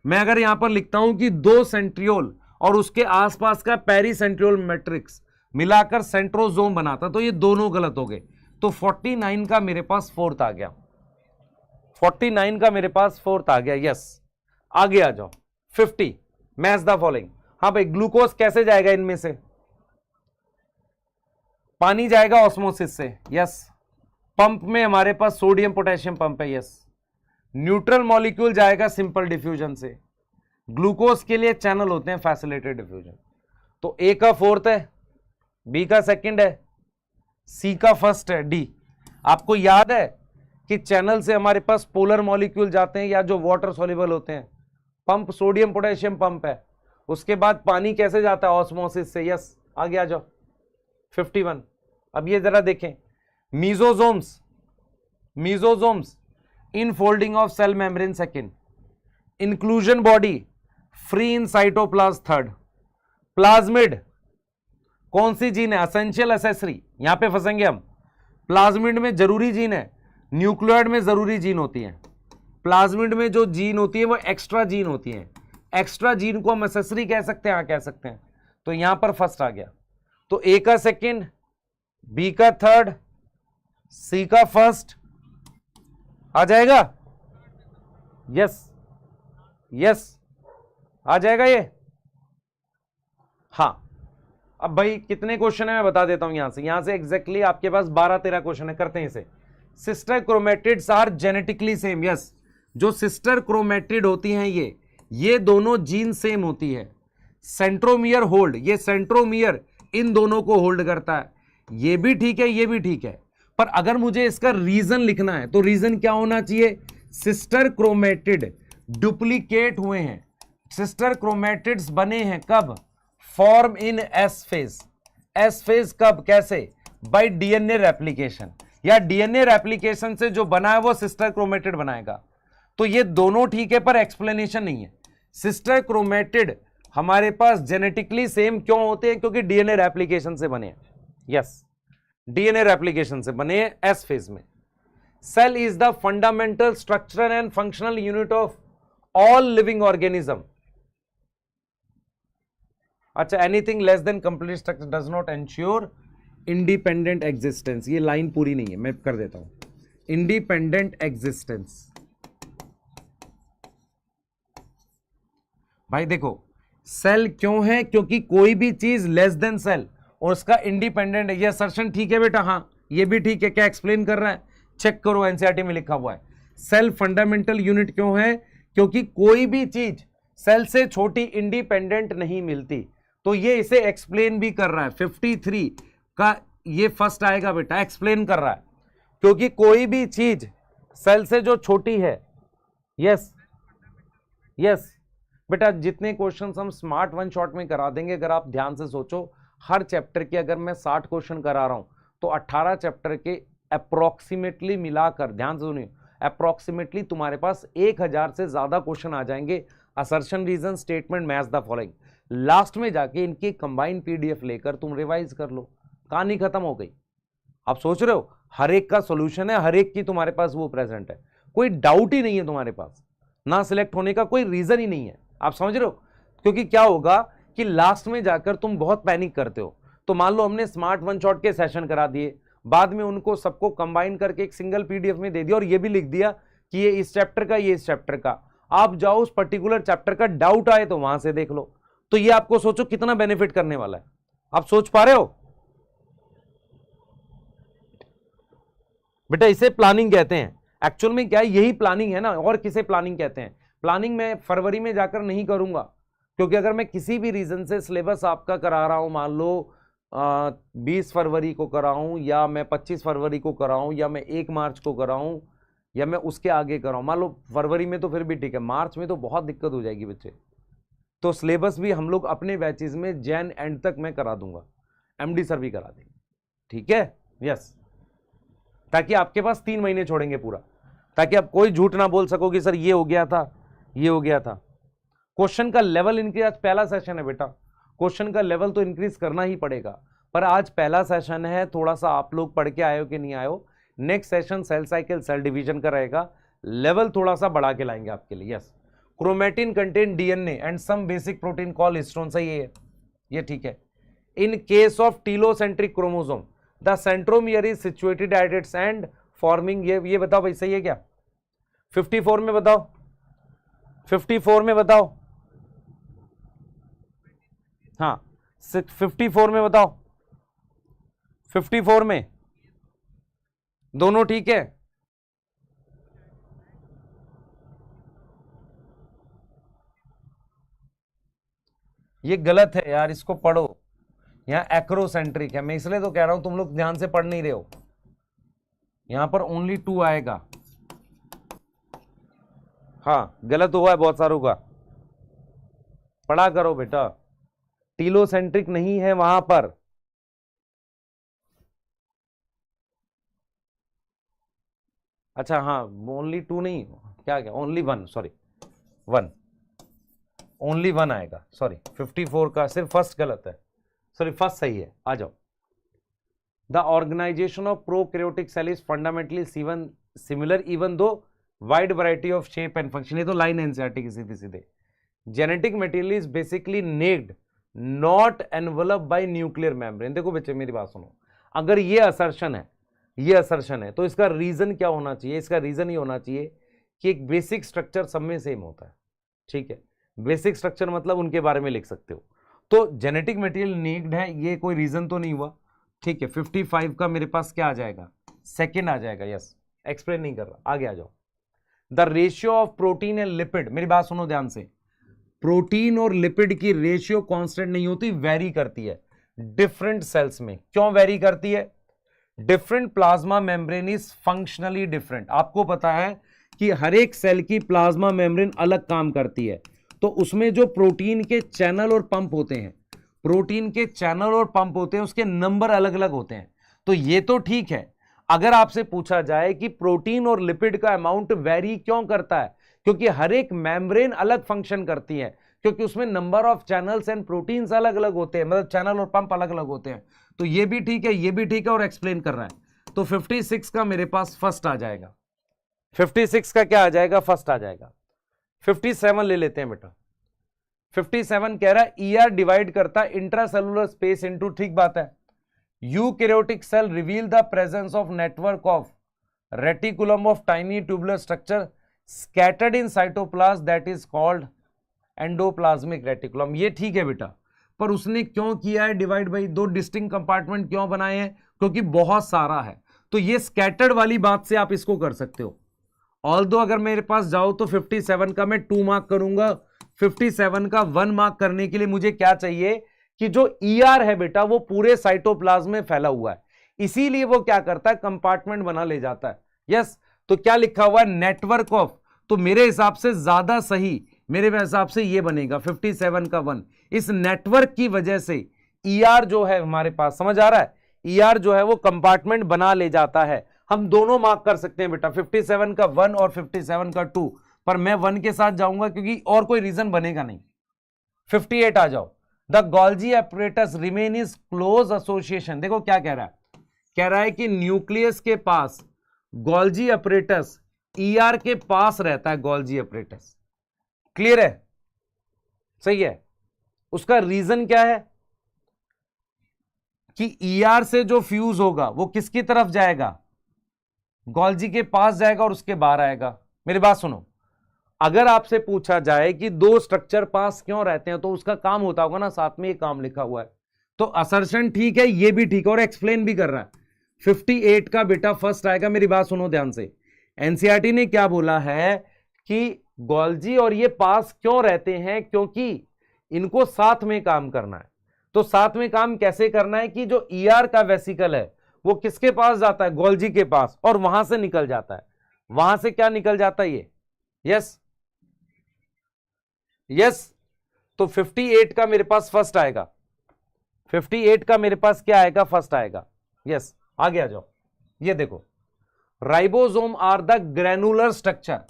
मैं अगर यहां पर लिखता हूं कि 2 सेंट्रियोल और उसके आसपास का पेरीसेंट्रियोल मैट्रिक्स मिलाकर सेंट्रोजोम बनाता, तो ये दोनों गलत हो गए। तो 49 का मेरे पास फोर्थ आ गया। 49 का मेरे पास फोर्थ आ गया। यस, आगे आ जाओ। 50, मैच द फॉलोइंग। हाँ भाई, ग्लूकोज कैसे जाएगा इनमें से? पानी जाएगा ऑस्मोसिस से। यस। पंप में हमारे पास सोडियम पोटेशियम पंप है। यस। न्यूट्रल मॉलिक्यूल जाएगा सिंपल डिफ्यूजन से। ग्लूकोज के लिए चैनल होते हैं फैसिलिटेटेड डिफ्यूजन। तो ए का फोर्थ है, बी का सेकंड है, सी का फर्स्ट है, डी। आपको याद है कि चैनल से हमारे पास पोलर मॉलिक्यूल जाते हैं या जो वाटर सॉल्युबल होते हैं। पंप सोडियम पोटेशियम पंप है। उसके बाद पानी कैसे जाता है? ऑस्मोसिस से। यस, आगे आ जाओ। 51। अब ये जरा देखें, mesosomes, mesosomes in folding of cell membrane second, inclusion body free in cytoplasm third, plasmid कौन सी जीन है? एसेंशियल एसेसरी, यहां पे फंसेंगे हम। प्लाज्मिड में जरूरी जीन है, न्यूक्लियोइड में जरूरी जीन होती है। प्लाज्मिड में जो जीन होती है वो एक्स्ट्रा जीन होती है। एक्स्ट्रा जीन को हम एसेसरी कह सकते हैं, हाँ कह सकते हैं। तो यहां पर फर्स्ट आ गया। तो ए का सेकेंड, बी का थर्ड, सी का फर्स्ट आ जाएगा। यस, यस आ जाएगा ये। हाँ, अब भाई कितने क्वेश्चन है मैं बता देता हूं। यहां से एग्जैक्टली आपके पास 12-13 क्वेश्चन है। करते हैं इसे। Sister chromatids are genetically same. Yes, जो सिस्टर क्रोमेटिड होती हैं ये दोनों जीन सेम होती है। सेंट्रोमियर होल्ड, ये सेंट्रोमियर इन दोनों को होल्ड करता है। ये भी ठीक है, ये भी ठीक है। पर अगर मुझे इसका रीजन लिखना है तो रीजन क्या होना चाहिए? सिस्टर क्रोमेटिड डुप्लीकेट हुए हैं। सिस्टर क्रोमेटिड्स बने हैं कब? Form in S phase. S phase कब, कैसे? बाय डीएनए रेप्लिकेशन, या डीएनए रेप्लिकेशन से जो बना है वो सिस्टर क्रोमेटिड बनाएगा। तो ये दोनों ठीक है, पर एक्सप्लेनेशन नहीं है। सिस्टर क्रोमेटिड हमारे पास जेनेटिकली सेम क्यों होते हैं? क्योंकि डीएनए रेप्लिकेशन से बने हैं। यस, डीएनए रेप्लिकेशन से बने हैं एस फेज में। Cell is the fundamental structural and functional unit of all living organism. अच्छा, anything less than complete structure does not ensure independent existence. ये लाइन पूरी नहीं है, मैं कर देता हूं। इंडिपेंडेंट एग्जिस्टेंस, भाई देखो, सेल क्यों है? क्योंकि कोई भी चीज लेस देन सेल और उसका इंडिपेंडेंट है। ये असर्शन ठीक है बेटा? हाँ, ये भी ठीक है। क्या एक्सप्लेन कर रहा है? चेक करो, एनसीईआरटी में लिखा हुआ है। सेल फंडामेंटल यूनिट क्यों है? क्योंकि कोई भी चीज सेल से छोटी इंडिपेंडेंट नहीं मिलती। तो ये इसे एक्सप्लेन भी कर रहा है। 53 का ये फर्स्ट आएगा बेटा, एक्सप्लेन कर रहा है। क्योंकि कोई भी चीज सेल से जो छोटी है। यस, यस बेटा, जितने क्वेश्चंस हम स्मार्ट वन शॉट में करा देंगे, अगर आप ध्यान से सोचो, हर चैप्टर के अगर मैं 60 क्वेश्चन करा रहा हूं तो 18 चैप्टर के अप्रोक्सीमेटली मिलाकर, ध्यान से सुनिए, अप्रोक्सीमेटली तुम्हारे पास 1000 से ज्यादा क्वेश्चन आ जाएंगे। Assertion, reason, statement, match the following. Last में जाके इनकी कंबाइंड पीडीएफ लेकर तुम रिवाइज कर लो, कहानी खत्म हो गई। आप सोच रहे हो हर एक का सॉल्यूशन है, हर एक की तुम्हारे पास वो प्रेजेंट है, कोई डाउट ही नहीं है तुम्हारे पास, ना सिलेक्ट होने का कोई रीजन ही नहीं है। आप समझ रहे हो? क्योंकि क्या होगा कि लास्ट में जाकर तुम बहुत पैनिक करते हो। तो मान लो हमने स्मार्ट वन शॉट के सेशन करा दिए, बाद में उनको सबको कंबाइन करके एक सिंगल पीडीएफ में दे दिया और ये भी लिख दिया कि ये इस चैप्टर का, ये इस चैप्टर का। आप जाओ उस पर्टिकुलर चैप्टर का डाउट आए तो वहां से देख लो। तो ये आपको सोचो कितना बेनिफिट करने वाला है। आप सोच पा रहे हो? बेटा इसे प्लानिंग कहते हैं। एक्चुअल में क्या है, यही प्लानिंग है ना, और किसे प्लानिंग कहते हैं? प्लानिंग मैं फरवरी में जाकर नहीं करूंगा, क्योंकि अगर मैं किसी भी रीजन से सिलेबस आपका करा रहा हूं, मान लो 20 फरवरी को कराऊं, या मैं 25 फरवरी को कराऊं, या मैं 1 मार्च को कराऊं, या मैं उसके आगे कराऊं, मान लो फरवरी में तो फिर भी ठीक है, मार्च में तो बहुत दिक्कत हो जाएगी बच्चे। तो सिलेबस भी हम लोग अपने बैचेज में जैन एंड तक मैं करा दूंगा, एमडी सर भी करा देंगे, ठीक है? यस, ताकि आपके पास 3 महीने छोड़ेंगे पूरा, ताकि आप कोई झूठ ना बोल सको कि सर ये हो गया था, ये हो गया था। क्वेश्चन का लेवल इंक्रीज, आज पहला सेशन है बेटा, क्वेश्चन का लेवल तो इंक्रीज करना ही पड़ेगा, पर आज पहला सेशन है, थोड़ा सा आप लोग पढ़ के आए हो कि नहीं आए हो। Next session cell cycle, cell division का रहेगा, लेवल थोड़ा सा बढ़ा के लाएंगे आपके लिए। Yes, chromatin contain DNA and some basic protein call histone, सही है ये, ठीक है। In case of telocentric chromosome the centromere is situated at its end forming, ये बताओ भाई सही है क्या? 54 में बताओ, 54 में बताओ, हाँ 54 में बताओ, 54 में दोनों ठीक है? ये गलत है यार, इसको पढ़ो, यहां एक्रोसेंट्रिक है, मैं इसलिए तो कह रहा हूं तुम लोग ध्यान से पढ़ नहीं रहे हो। यहां पर ओनली 2 आएगा, हाँ गलत हुआ है बहुत सारों का, पढ़ा करो बेटा, टीलोसेंट्रिक नहीं है वहां पर। अच्छा हाँ, ओनली 2 नहीं, क्या क्या, ओनली 1, सॉरी 1, ओनली 1 आएगा, सॉरी 54 का सिर्फ फर्स्ट गलत है, सॉरी फर्स्ट सही है। आ जाओ, the organisation of prokaryotic cell is fundamentally similar even though wide variety of shape and function, ये तो लाइन एनसीईआरटी की सीधे सीधे। Genetic material is basically naked not envelop by nuclear membrane. देखो बच्चे मेरी बात सुनो, अगर ये असर्शन है, ये असर्शन है, तो इसका रीजन क्या होना चाहिए? इसका रीजन ये होना चाहिए कि एक बेसिक स्ट्रक्चर सब में सेम होता है, ठीक है? बेसिक स्ट्रक्चर मतलब उनके बारे में लिख सकते हो। तो जेनेटिक मटेरियल नेक्ड है, ये कोई रीजन तो नहीं हुआ, ठीक है? 55 का मेरे पास क्या आ जाएगा? सेकेंड आ जाएगा। यस, एक्सप्लेन नहीं कर रहा, आगे आ जाओ। The ratio of protein and lipid, मेरी बात सुनो ध्यान से, प्रोटीन और लिपिड की रेशियो कांस्टेंट नहीं होती, वेरी करती है डिफरेंट सेल्स में। क्यों वेरी करती है? Different plasma membrane is functionally different. आपको पता है कि हर एक सेल की प्लाज्मा मेम्ब्रेन अलग काम करती है, तो उसमें जो प्रोटीन के चैनल और पंप होते हैं, प्रोटीन के चैनल और पंप होते हैं, उसके नंबर अलग अलग होते हैं। तो ये तो ठीक है, अगर आपसे पूछा जाए कि प्रोटीन और लिपिड का अमाउंट वेरी क्यों करता है, क्योंकि हर एक मेम्ब्रेन अलग फंक्शन करती है, क्योंकि उसमें number of channels and proteins अलग अलग होते हैं, मतलब चैनल और पंप अलग अलग होते हैं। तो ये भी ठीक है, ये भी ठीक है, और एक्सप्लेन कर रहा है। तो 56 का मेरे पास फर्स्ट आ जाएगा, 56 का क्या आ जाएगा? फर्स्ट आ जाएगा। 57 ले लेते हैं बेटा। 57 कह रहा है ईआर डिवाइड करता है इंट्रासेलुलर स्पेस इनटू, ठीक बात है, eukaryotic cell reveal the presence of network of reticulum of tiny tubular structure scattered in cytoplasm that is called endoplasmic reticulum. ये ठीक है बेटा, पर उसने क्यों किया है डिवाइड बाई? 2 डिस्टिंक्ट कंपार्टमेंट क्यों बनाए हैं? क्योंकि बहुत सारा है, तो ये स्कैटर्ड वाली बात से आप इसको कर सकते हो। ऑल्दो अगर मेरे पास जाओ तो 57 का मैं 2 मार्क करूंगा, 57 का 1 मार्क करने के लिए मुझे क्या चाहिए कि जो ईआर है बेटा वो पूरे साइटोप्लाज्म में फैला हुआ है, इसीलिए वो क्या करता है? कंपार्टमेंट बना ले जाता है। यस, तो क्या लिखा हुआ है? Network of. तो मेरे हिसाब से ज्यादा सही, मेरे हिसाब से ये बनेगा 57 का 1। इस नेटवर्क की वजह से ईआर जो है हमारे पास, समझ आ रहा है, ईआर जो है वो कंपार्टमेंट बना ले जाता है। हम दोनों मार्क कर सकते हैं बेटा, 57 का 1 और 57 का 2, पर मैं 1 के साथ जाऊंगा क्योंकि और कोई रीजन बनेगा नहीं। 58 आ जाओ। The Golgi apparatus remain is close association. देखो क्या कह रहा है, कह रहा है कि न्यूक्लियस के पास गोल्जी apparatus ER के पास रहता है, गोल्जी apparatus। क्लियर है, सही है। उसका रीजन क्या है कि ER से जो फ्यूज होगा वो किसकी तरफ जाएगा, गोल्जी के पास जाएगा और उसके बाहर आएगा। मेरी बात सुनो, अगर आपसे पूछा जाए कि दो स्ट्रक्चर पास क्यों रहते हैं तो उसका काम होता होगा ना, साथ में ये काम लिखा हुआ है। तो असर्शन ठीक है, ये भी ठीक है और एक्सप्लेन भी कर रहा है। 58 का बेटा फर्स्ट आएगा। मेरी बात सुनो ध्यान से, एनसीईआरटी ने क्या बोला है कि गोल्जी और ये पास क्यों रहते हैं, क्योंकि इनको साथ में काम करना है। तो साथ में काम कैसे करना है कि जो ER का वेसिकल है वो किसके पास जाता है, गोल्जी के पास, और वहां से निकल जाता है। वहां से क्या निकल जाता है, ये यस यस। तो 58 का मेरे पास फर्स्ट आएगा, 58 का मेरे पास क्या आएगा, फर्स्ट आएगा। यस, आगे आ जाओ। ये देखो, ribosome are the granular structure,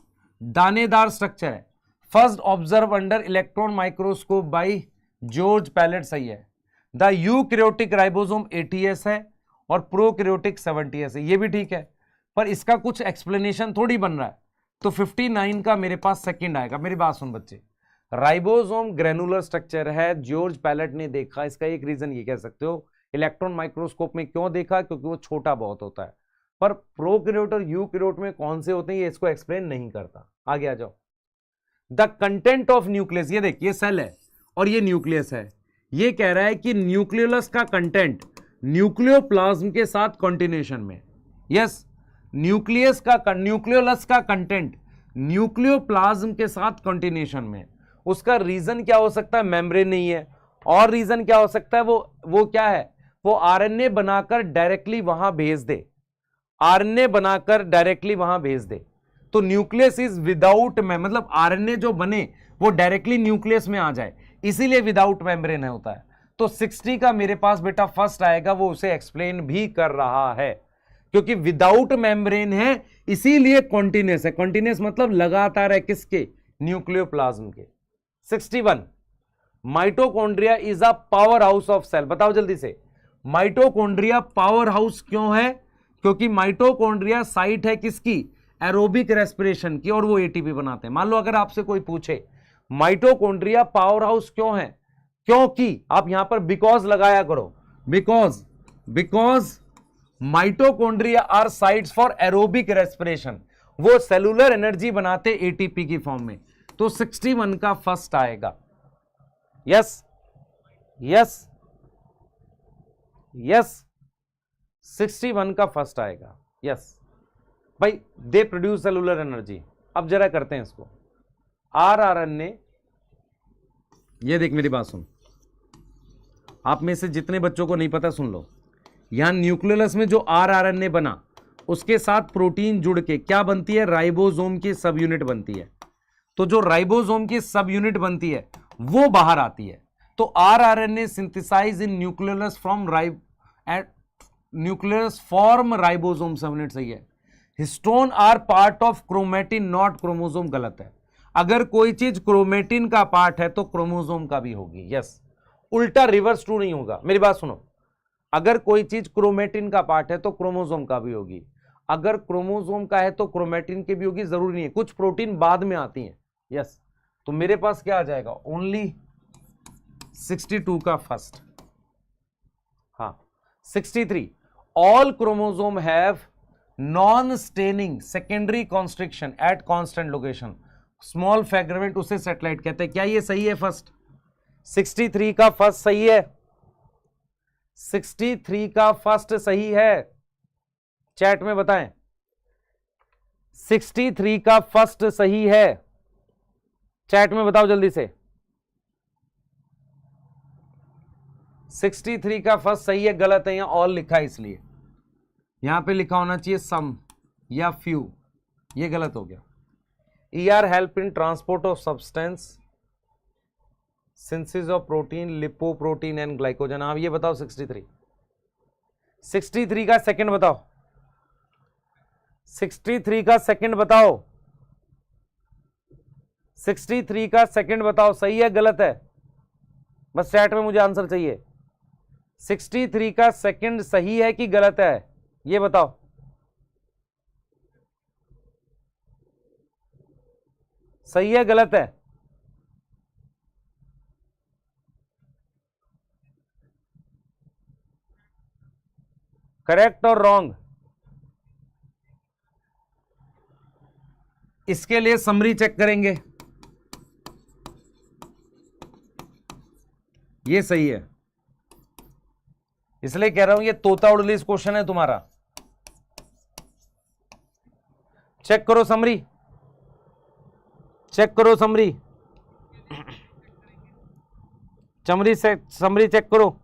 दानेदार स्ट्रक्चर है। First observe under electron microscope by George Palade, सही है। द यूकैरियोटिक राइबोसोम 80s है और प्रोकैरियोटिक 70s है, ये भी ठीक है, पर इसका कुछ एक्सप्लेनेशन थोड़ी बन रहा है। तो 59 का मेरे पास सेकंड आएगा। मेरी बात सुन बच्चे, राइबोसोम ग्रेनुलर स्ट्रक्चर है, जॉर्ज पैलेट ने देखा। इसका एक रीजन ये कह सकते हो, इलेक्ट्रॉन माइक्रोस्कोप में क्यों देखा, क्योंकि वो छोटा बहुत होता है। पर प्रोकैरियोट और यूकैरियोट में कौन से होते हैं ये इसको एक्सप्लेन नहीं करता। आगे आ जाओ। द कंटेंट ऑफ न्यूक्लियस, ये देख, ये सेल है और ये न्यूक्लियस है। ये कह रहा है कि न्यूक्लियोलस का कंटेंट न्यूक्लियोप्लाज्म के साथ कॉन्टिन्यूशन में। यस, न्यूक्लियोलस का कंटेंट न्यूक्लियोप्लाज्म के साथ कॉन्टिन्यूशन में। उसका रीजन क्या हो सकता है, मेम्ब्रेन नहीं है। और रीजन क्या हो सकता है, वो क्या है, वो आरएनए बनाकर डायरेक्टली वहां भेज दे, आरएनए बनाकर डायरेक्टली वहां भेज दे। तो न्यूक्लियस इज विदाउट में, मतलब आरएनए जो बने वो डायरेक्टली न्यूक्लियस में आ जाए, इसीलिए विदाउट मेम्ब्रेन है होता है। तो 60 का मेरे पास बेटा फर्स्ट आएगा, वो उसे एक्सप्लेन भी कर रहा है, क्योंकि विदाउट मेम्ब्रेन है इसीलिए कॉन्टिन्यूस है। कॉन्टिन्यूस मतलब लगातार है, किसके, न्यूक्लियोप्लाज्म के। 61, mitochondria is a powerhouse of cell. बताओ जल्दी से, माइटोकॉन्ड्रिया पावर हाउस क्यों है, क्योंकि माइटोकॉन्ड्रिया साइट है किसकी, एरोबिक रेस्पिरेशन की, और वो एटीपी बनाते हैं। मान लो अगर आपसे कोई पूछे माइटोकॉन्ड्रिया पावर हाउस क्यों है, क्योंकि आप यहां पर बिकॉज लगाया करो, because mitochondria are sites for aerobic respiration, वो सेलुलर एनर्जी बनाते एटीपी की फॉर्म में। तो 61 का फर्स्ट आएगा। यस यस यस, 61 का फर्स्ट आएगा। यस भाई, दे प्रोड्यूस सेलुलर एनर्जी। अब जरा करते हैं इसको, आरएनए। ये देख मेरी बात सुन, आप में से जितने बच्चों को नहीं पता सुन लो। यहां न्यूक्लियस में जो आरएनए बना उसके साथ प्रोटीन जुड़ के क्या बनती है, राइबोसोम की सब यूनिट बनती है। तो जो राइबोसोम की सब यूनिट बनती है वो बाहर आती है। तो RNA synthesise in nucleus from nucleus form ribosome subunit, सही है। Histone are part of chromatin not chromosome, गलत है। अगर कोई चीज क्रोमेटिन का पार्ट है तो क्रोमोसोम का भी होगी। यस, उल्टा रिवर्स ट्रू नहीं होगा। मेरी बात सुनो, अगर कोई चीज क्रोमेटिन का पार्ट है तो क्रोमोसोम का भी होगी, अगर क्रोमोसोम का है तो क्रोमेटिन की भी होगी, जरूरी नहीं है, कुछ प्रोटीन बाद में आती हैं। यस, तो मेरे पास क्या आ जाएगा, ओनली 62 का फर्स्ट। हाँ, 63, all chromosome have non staining secondary constriction at constant location, small fragment, उसे सैटेलाइट कहते हैं। क्या ये सही है फर्स्ट? 63 का फर्स्ट सही है, 63 का फर्स्ट सही है, चैट में बताएं। 63 का फर्स्ट सही है, चैट में बताओ जल्दी से। 63 का फर्स्ट सही है, गलत है, यहां ऑल लिखा है इसलिए यहां पे लिखा होना चाहिए सम या फ्यू, ये गलत हो गया। ER help in transport of substance, synthesis of protein, lipoprotein and glycogen. आप ये बताओ 63 का सेकंड बताओ। 63 का सेकंड बताओ, 63 का सेकंड बताओ, सही है गलत है? बस चैट में मुझे आंसर चाहिए। 63 का सेकंड सही है कि गलत है, ये बताओ। सही है गलत है? करेक्ट और रॉन्ग? इसके लिए समरी चेक करेंगे। ये सही है, इसलिए कह रहा हूं ये तोता उड़लिस क्वेश्चन है तुम्हारा। चेक करो समरी, चेक करो समरी, समरी से समरी चेक करो।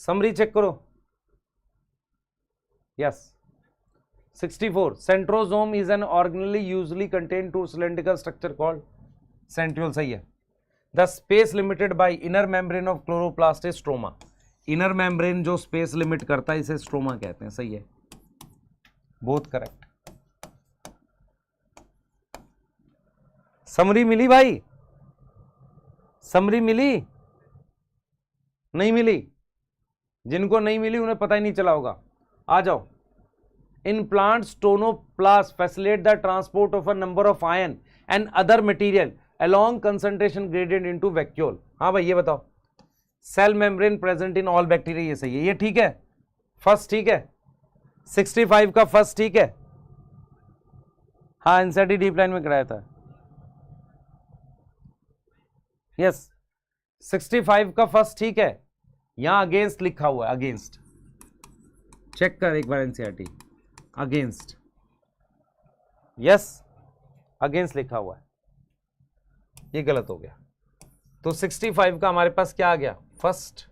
समरी चेक करो। Yes 64 centrosome is an organelle usually contain two cylindrical structure called centriole. सही है। The space limited by inner membrane of chloroplast is stroma. Inner membrane जो space limit करता है इसे stroma कहते हैं। सही है, बोथ करेक्ट। समरी मिली भाई? समरी मिली? नहीं मिली? जिनको नहीं मिली उन्हें पता ही नहीं चला होगा। आ जाओ। In plants tonoplast facilitate the transport of a number of ion and other material along concentration gradient into vacuole. हाँ भाई ये बताओ। Cell membrane present in all bacteria, ये सही है। ये ठीक है, फर्स्ट ठीक है। 65 का फर्स्ट ठीक है। हाँ एनसीईआरटी डीप लाइन में कराया था। यस 65 का फर्स्ट ठीक है। यहां अगेंस्ट लिखा हुआ है, अगेंस्ट चेक कर एक बार एनसीईआरटी। अगेंस्ट, यस अगेंस्ट लिखा हुआ है, ये गलत हो गया। तो 65 का हमारे पास क्या आ गया? फर्स्ट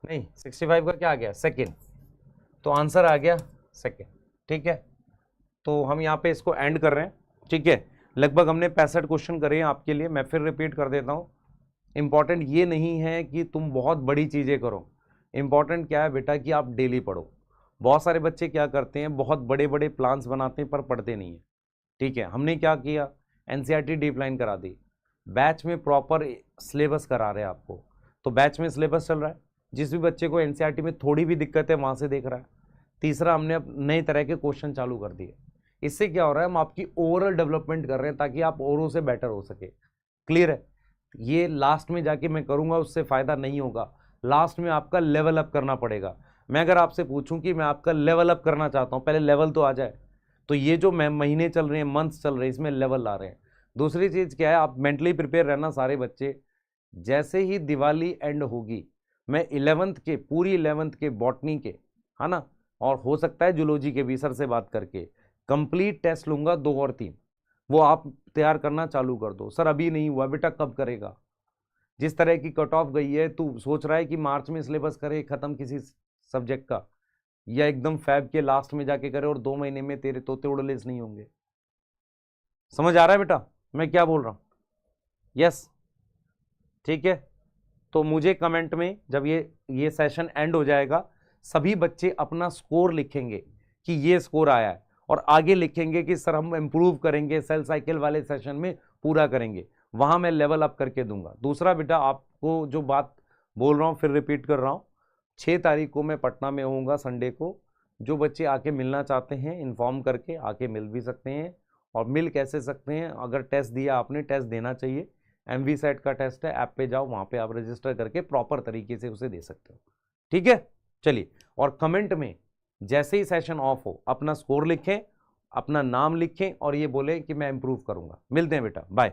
नहीं, 65 का क्या आ गया? सेकंड। तो आंसर आ गया सेकंड। ठीक है, तो हम यहाँ पे इसको एंड कर रहे हैं। ठीक है, लगभग हमने 65 क्वेश्चन करे हैं आपके लिए। मैं फिर रिपीट कर देता हूँ। इंपॉर्टेंट ये नहीं है कि तुम बहुत बड़ी चीज़ें करो, इंपॉर्टेंट क्या है बेटा कि आप डेली पढ़ो। बहुत सारे बच्चे क्या करते हैं, बहुत बड़े बड़े प्लान्स बनाते हैं पर पढ़ते नहीं है। ठीक है, हमने क्या किया, एनसीईआरटी डीप लाइन करा दी, बैच में प्रॉपर सिलेबस करा रहे हैं आपको। तो बैच में सिलेबस चल रहा है, जिस भी बच्चे को एनसीईआरटी में थोड़ी भी दिक्कत है वहाँ से देख रहा है। तीसरा, हमने अब नए तरह के क्वेश्चन चालू कर दिए। इससे क्या हो रहा है, हम आपकी ओवरऑल डेवलपमेंट कर रहे हैं ताकि आप औरों से बेटर हो सके। क्लियर है? ये लास्ट में जाके मैं करूँगा उससे फ़ायदा नहीं होगा, लास्ट में आपका लेवल अप करना पड़ेगा। मैं अगर आपसे पूछूं कि मैं आपका लेवल अप करना चाहता हूं, पहले लेवल तो आ जाए। तो ये जो महीने चल रहे हैं, मंथ्स चल रहे हैं, इसमें लेवल आ रहे हैं। दूसरी चीज़ क्या है, आप मेंटली प्रिपेयर रहना सारे बच्चे। जैसे ही दिवाली एंड होगी, मैं 11th के, पूरी 11th के बॉटनी के, है ना, और हो सकता है जूलॉजी के भी सर से बात करके कंप्लीट टेस्ट लूंगा 2 और 3। वो आप तैयार करना चालू कर दो। सर अभी नहीं हुआ, बेटा कब करेगा? जिस तरह की कट ऑफ गई है, तू सोच रहा है कि मार्च में सिलेबस करे खत्म किसी सब्जेक्ट का, या एकदम फैब के लास्ट में जाके करे और 2 महीने में तेरे तोते उड़लेस नहीं होंगे। समझ आ रहा है बेटा मैं क्या बोल रहा हूं? यस ठीक है। तो मुझे कमेंट में जब ये सेशन एंड हो जाएगा, सभी बच्चे अपना स्कोर लिखेंगे कि ये स्कोर आया है, और आगे लिखेंगे कि सर हम इंप्रूव करेंगे, सेल साइकिल वाले सेशन में पूरा करेंगे, वहां मैं लेवल अप करके दूंगा। दूसरा बेटा, आपको जो बात बोल रहा हूं फिर रिपीट कर रहा हूं, 6 तारीख को मैं पटना में होऊंगा संडे को। जो बच्चे आके मिलना चाहते हैं इन्फॉर्म करके आके मिल भी सकते हैं। और मिल कैसे सकते हैं, अगर टेस्ट दिया आपने, टेस्ट देना चाहिए। MVSET का टेस्ट है, ऐप पे जाओ, वहाँ पे आप रजिस्टर करके प्रॉपर तरीके से उसे दे सकते हो। ठीक है, चलिए। और कमेंट में जैसे ही सेशन ऑफ हो अपना स्कोर लिखें, अपना नाम लिखें और ये बोलें कि मैं इंप्रूव करूँगा। मिलते हैं बेटा, बाय।